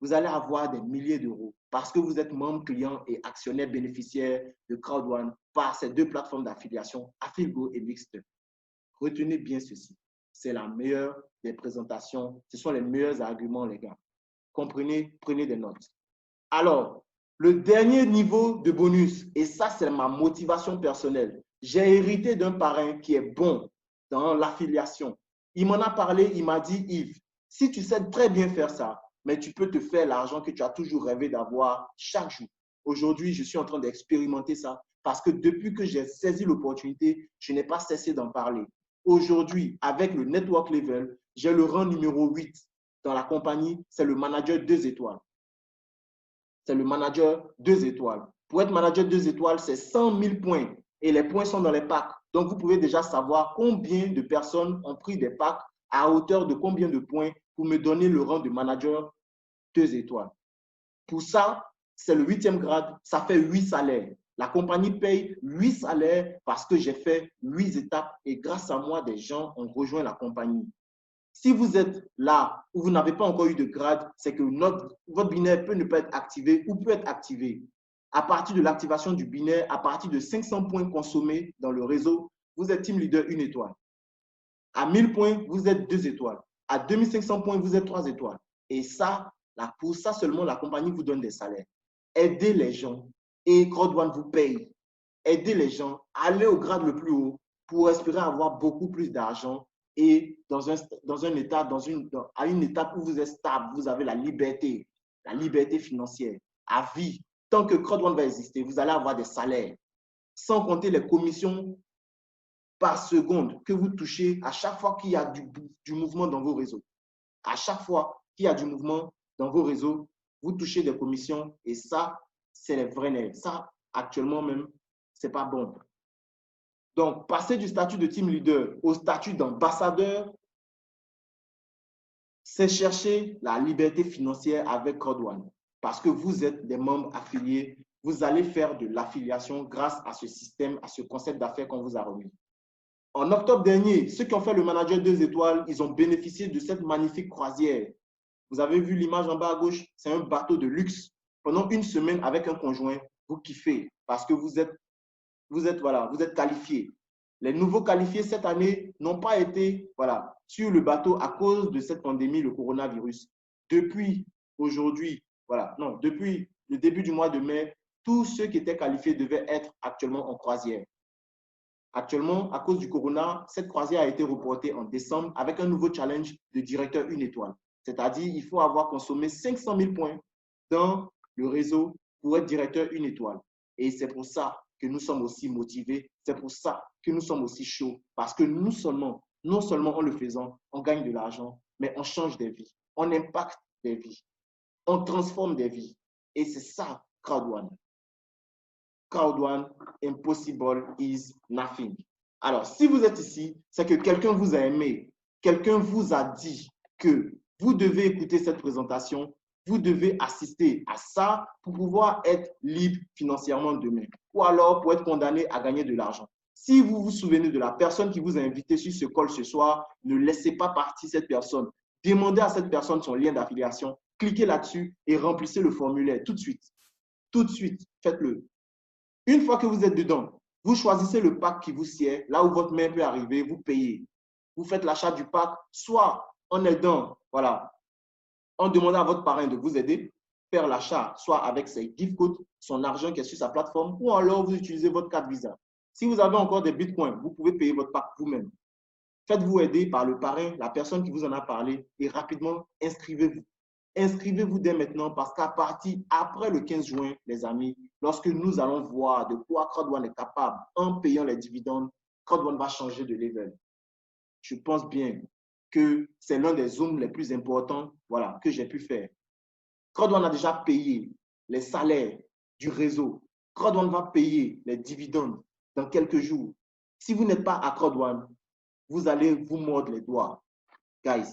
Vous allez avoir des milliers d'euros parce que vous êtes membre, client et actionnaire bénéficiaire de CrowdOne par ces deux plateformes d'affiliation, Affilgo et Mixstep. Retenez bien ceci. C'est la meilleure des présentations. Ce sont les meilleurs arguments, les gars. Comprenez, prenez des notes. Alors, le dernier niveau de bonus, et ça, c'est ma motivation personnelle. J'ai hérité d'un parrain qui est bon dans l'affiliation. Il m'en a parlé, il m'a dit, Yves, si tu sais très bien faire ça, mais tu peux te faire l'argent que tu as toujours rêvé d'avoir chaque jour. Aujourd'hui, je suis en train d'expérimenter ça parce que depuis que j'ai saisi l'opportunité, je n'ai pas cessé d'en parler. Aujourd'hui, avec le Network Level, j'ai le rang numéro 8 dans la compagnie, c'est le manager 2 étoiles. C'est le manager 2 étoiles. Pour être manager 2 étoiles, c'est 100 000 points et les points sont dans les packs. Donc, vous pouvez déjà savoir combien de personnes ont pris des packs à hauteur de combien de points pour me donner le rang de manager 2 étoiles. Pour ça, c'est le 8e grade, ça fait 8 salaires. La compagnie paye 8 salaires parce que j'ai fait 8 étapes et grâce à moi, des gens ont rejoint la compagnie. Si vous êtes là où vous n'avez pas encore eu de grade, c'est que votre binaire peut ne pas être activé ou peut être activé. À partir de l'activation du binaire, à partir de 500 points consommés dans le réseau, vous êtes team leader 1 étoile. À 1000 points, vous êtes 2 étoiles. À 2500 points, vous êtes 3 étoiles. Et ça, pour ça seulement, la compagnie vous donne des salaires. Aidez les gens et CrowdOne vous paye. Aidez les gens, allez au grade le plus haut pour espérer avoir beaucoup plus d'argent et à une étape où vous êtes stable, vous avez la liberté financière à vie. Tant que CrowdOne va exister, vous allez avoir des salaires, sans compter les commissions par seconde que vous touchez à chaque fois qu'il y a du mouvement dans vos réseaux. À chaque fois qu'il y a du mouvement dans vos réseaux, vous touchez des commissions et ça, c'est les vrais nerfs. Ça, actuellement même, ce n'est pas bon. Donc, passer du statut de team leader au statut d'ambassadeur, c'est chercher la liberté financière avec CrowdOne. Parce que vous êtes des membres affiliés, vous allez faire de l'affiliation grâce à ce système, à ce concept d'affaires qu'on vous a remis. En octobre dernier, ceux qui ont fait le manager 2 étoiles, ils ont bénéficié de cette magnifique croisière. Vous avez vu l'image en bas à gauche, c'est un bateau de luxe. Pendant une semaine avec un conjoint, vous kiffez parce que vous êtes qualifiés. Les nouveaux qualifiés cette année n'ont pas été sur le bateau à cause de cette pandémie, le coronavirus. Depuis aujourd'hui, depuis le début du mois de mai, tous ceux qui étaient qualifiés devaient être actuellement en croisière. Actuellement, à cause du corona, cette croisière a été reportée en décembre avec un nouveau challenge de directeur 1 étoile. C'est-à-dire qu'il faut avoir consommé 500 000 points dans le réseau pour être directeur 1 étoile. Et c'est pour ça que nous sommes aussi motivés, c'est pour ça que nous sommes aussi chauds, parce que non seulement en le faisant, on gagne de l'argent, mais on change des vies, on impacte des vies, on transforme des vies. Et c'est ça, CrowdOne. CrowdOne, impossible is nothing. Alors, si vous êtes ici, c'est que quelqu'un vous a aimé, quelqu'un vous a dit que vous devez écouter cette présentation, vous devez assister à ça pour pouvoir être libre financièrement demain, ou alors pour être condamné à gagner de l'argent. Si vous vous souvenez de la personne qui vous a invité sur ce call ce soir, ne laissez pas partir cette personne. Demandez à cette personne son lien d'affiliation, cliquez là-dessus et remplissez le formulaire tout de suite. Tout de suite, faites-le. Une fois que vous êtes dedans, vous choisissez le pack qui vous sied, là où votre main peut arriver, vous payez. Vous faites l'achat du pack, soit en aidant, en demandant à votre parrain de vous aider, faire l'achat, soit avec ses gift codes, son argent qui est sur sa plateforme, ou alors vous utilisez votre carte Visa. Si vous avez encore des bitcoins, vous pouvez payer votre pack vous-même. Faites-vous aider par le parrain, la personne qui vous en a parlé, et rapidement, inscrivez-vous. Inscrivez-vous dès maintenant parce qu'à partir après le 15 juin, les amis, lorsque nous allons voir de quoi CrowdOne est capable en payant les dividendes, CrowdOne va changer de level. Je pense bien que c'est l'un des zooms les plus importants que j'ai pu faire. CrowdOne a déjà payé les salaires du réseau. CrowdOne va payer les dividendes dans quelques jours. Si vous n'êtes pas à CrowdOne, vous allez vous mordre les doigts. Guys,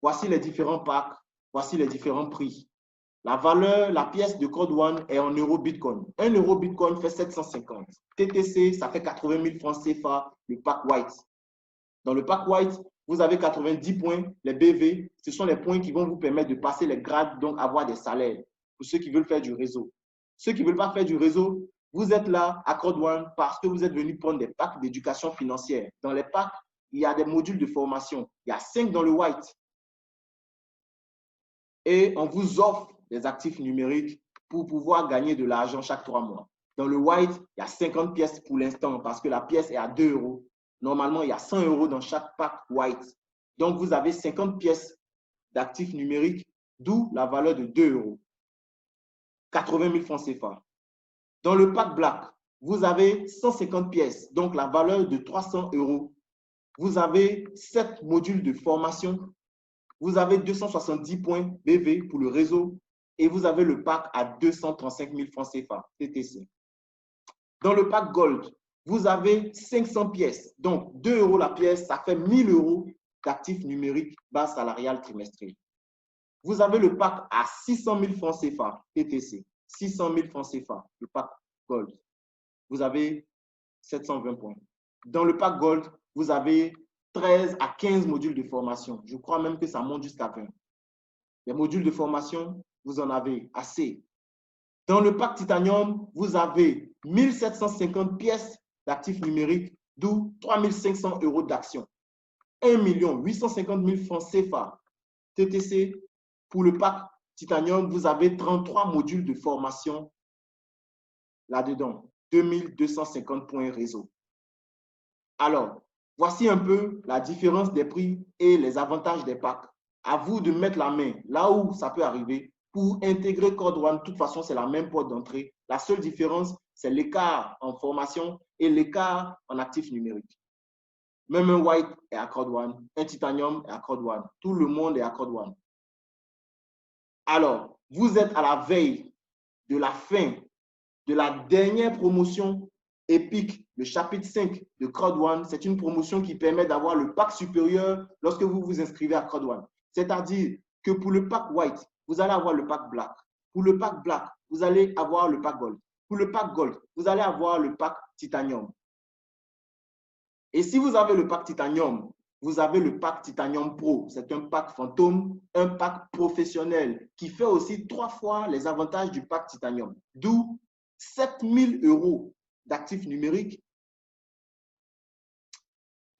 voici les différents packs. Voici les différents prix. La pièce de CrowdOne est en euro Bitcoin. 1 euro Bitcoin fait 750. TTC, ça fait 80 000 francs CFA, le pack white. Dans le pack white, vous avez 90 points, les BV. Ce sont les points qui vont vous permettre de passer les grades, donc avoir des salaires pour ceux qui veulent faire du réseau. Ceux qui ne veulent pas faire du réseau, vous êtes là à CrowdOne parce que vous êtes venus prendre des packs d'éducation financière. Dans les packs, il y a des modules de formation. Il y a 5 dans le white. Et on vous offre des actifs numériques pour pouvoir gagner de l'argent chaque 3 mois. Dans le white, il y a 50 pièces pour l'instant parce que la pièce est à 2 euros. Normalement, il y a 100 euros dans chaque pack white. Donc, vous avez 50 pièces d'actifs numériques, d'où la valeur de 2 euros. 80 000 francs CFA. Dans le pack black, vous avez 150 pièces, donc la valeur de 300 euros. Vous avez 7 modules de formation. Vous avez 270 points BV pour le réseau et vous avez le pack à 235 000 francs CFA, TTC. Dans le pack Gold, vous avez 500 pièces. Donc, 2 euros la pièce, ça fait 1 000 euros d'actifs numériques base salariale trimestrielle. Vous avez le pack à 600 000 francs CFA, TTC. 600 000 francs CFA, le pack Gold. Vous avez 720 points. Dans le pack Gold, vous avez 13 à 15 modules de formation. Je crois même que ça monte jusqu'à 20. Les modules de formation, vous en avez assez. Dans le pack Titanium, vous avez 1750 pièces d'actifs numériques, d'où 3500 € d'actions. 1 850 000 francs CFA TTC. Pour le pack Titanium, vous avez 33 modules de formation là-dedans. 2250 points réseau. Alors, voici un peu la différence des prix et les avantages des packs. À vous de mettre la main là où ça peut arriver pour intégrer Code One. De toute façon, c'est la même porte d'entrée. La seule différence, c'est l'écart en formation et l'écart en actifs numériques. Même un White est à Code One, un Titanium est à Code One. Tout le monde est à Code One. Alors, vous êtes à la veille de la fin de la dernière promotion épique, le chapitre 5 de Crowd One. C'est une promotion qui permet d'avoir le pack supérieur lorsque vous vous inscrivez à Crowd One. C'est-à-dire que pour le pack White, vous allez avoir le pack Black. Pour le pack Black, vous allez avoir le pack Gold. Pour le pack Gold, vous allez avoir le pack Titanium. Et si vous avez le pack Titanium, vous avez le pack Titanium Pro. C'est un pack fantôme, un pack professionnel qui fait aussi 3 fois les avantages du pack Titanium. D'où 7 000 € d'actifs numériques,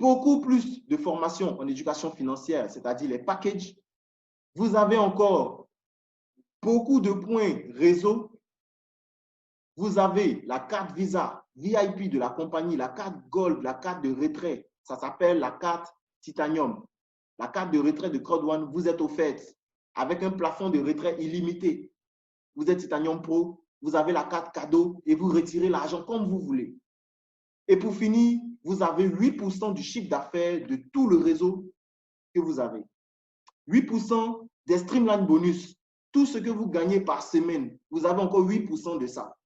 beaucoup plus de formation en éducation financière, c'est-à-dire les packages. Vous avez encore beaucoup de points réseau. Vous avez la carte Visa VIP de la compagnie, la carte Gold, la carte de retrait. Ça s'appelle la carte Titanium. La carte de retrait de Crowd One, vous êtes offerte avec un plafond de retrait illimité. Vous êtes Titanium Pro, vous avez la carte cadeau et vous retirez l'argent comme vous voulez. Et pour finir, vous avez 8% du chiffre d'affaires de tout le réseau que vous avez. 8% des Streamline bonus. Tout ce que vous gagnez par semaine, vous avez encore 8% de ça.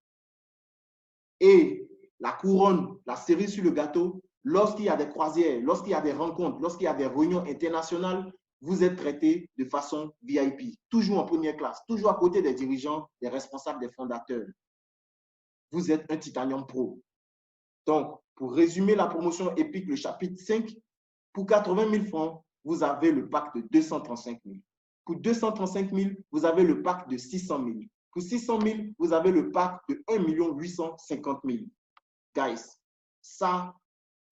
Et la couronne, la cerise sur le gâteau, lorsqu'il y a des croisières, lorsqu'il y a des rencontres, lorsqu'il y a des réunions internationales, vous êtes traité de façon VIP, toujours en première classe, toujours à côté des dirigeants, des responsables, des fondateurs. Vous êtes un Titanium Pro. Donc, pour résumer la promotion épique, le chapitre 5, pour 80 000 francs, vous avez le pack de 235 000. Pour 235 000, vous avez le pack de 600 000. Pour 600 000, vous avez le pack de 1 850 000. Guys, ça,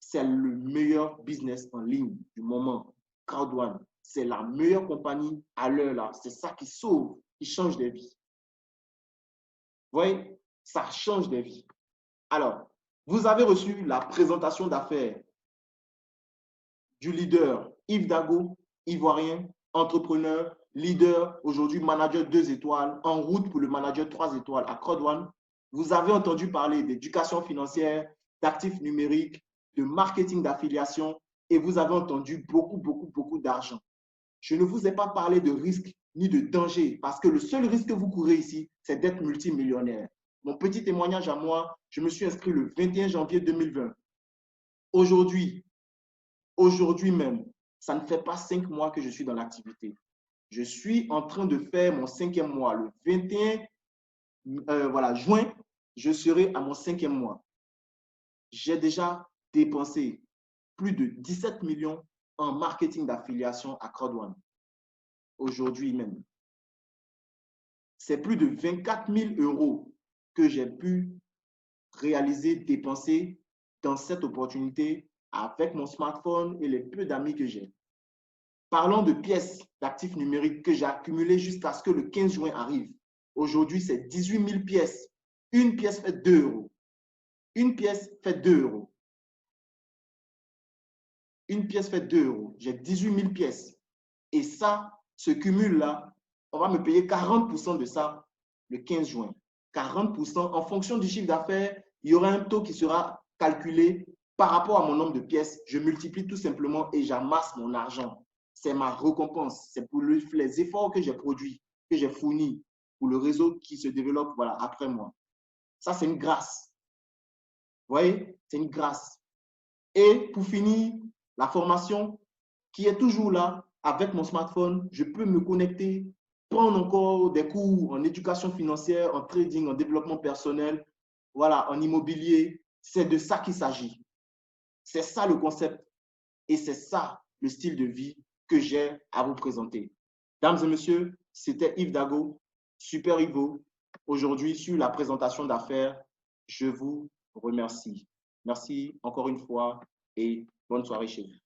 c'est le meilleur business en ligne du moment. Crowd One, c'est la meilleure compagnie à l'heure là. C'est ça qui sauve, qui change des vies. Vous voyez, ça change des vies. Alors, vous avez reçu la présentation d'affaires du leader Yves Dago, ivoirien, entrepreneur, leader, aujourd'hui manager 2 étoiles, en route pour le manager 3 étoiles à Crowd One. Vous avez entendu parler d'éducation financière, d'actifs numériques, de marketing d'affiliation et vous avez entendu beaucoup d'argent. Je ne vous ai pas parlé de risque ni de danger parce que le seul risque que vous courez ici, c'est d'être multimillionnaire. Mon petit témoignage à moi, je me suis inscrit le 21 janvier 2020. Aujourd'hui même, ça ne fait pas 5 mois que je suis dans l'activité. Je suis en train de faire mon 5e mois. Le 21 juin, je serai à mon 5e mois. J'ai déjà dépensé plus de 17 millions en marketing d'affiliation à Crowd One. Aujourd'hui même. C'est plus de 24 000 € que j'ai pu réaliser, dépenser dans cette opportunité avec mon smartphone et les peu d'amis que j'ai. Parlons de pièces d'actifs numériques que j'ai accumulées jusqu'à ce que le 15 juin arrive. Aujourd'hui, c'est 18 000 pièces. Une pièce fait 2 €. Une pièce fait 2 €. Une pièce fait 2 €. J'ai 18 000 pièces. Et ça, ce cumul-là, on va me payer 40% de ça le 15 juin. 40% en fonction du chiffre d'affaires, il y aura un taux qui sera calculé par rapport à mon nombre de pièces. Je multiplie tout simplement et j'amasse mon argent. C'est ma récompense. C'est pour les efforts que j'ai produits, que j'ai fournis pour le réseau qui se développe après moi. Ça, c'est une grâce. Vous voyez, c'est une grâce. Et pour finir, la formation qui est toujours là avec mon smartphone, je peux me connecter, prendre encore des cours en éducation financière, en trading, en développement personnel, en immobilier. C'est de ça qu'il s'agit. C'est ça le concept et c'est ça le style de vie que j'ai à vous présenter. Dames et messieurs, c'était Yves Dago, Super Ivo. aujourd'hui sur la présentation d'affaires. Je vous remercie. Merci encore une fois et bonne soirée chez vous.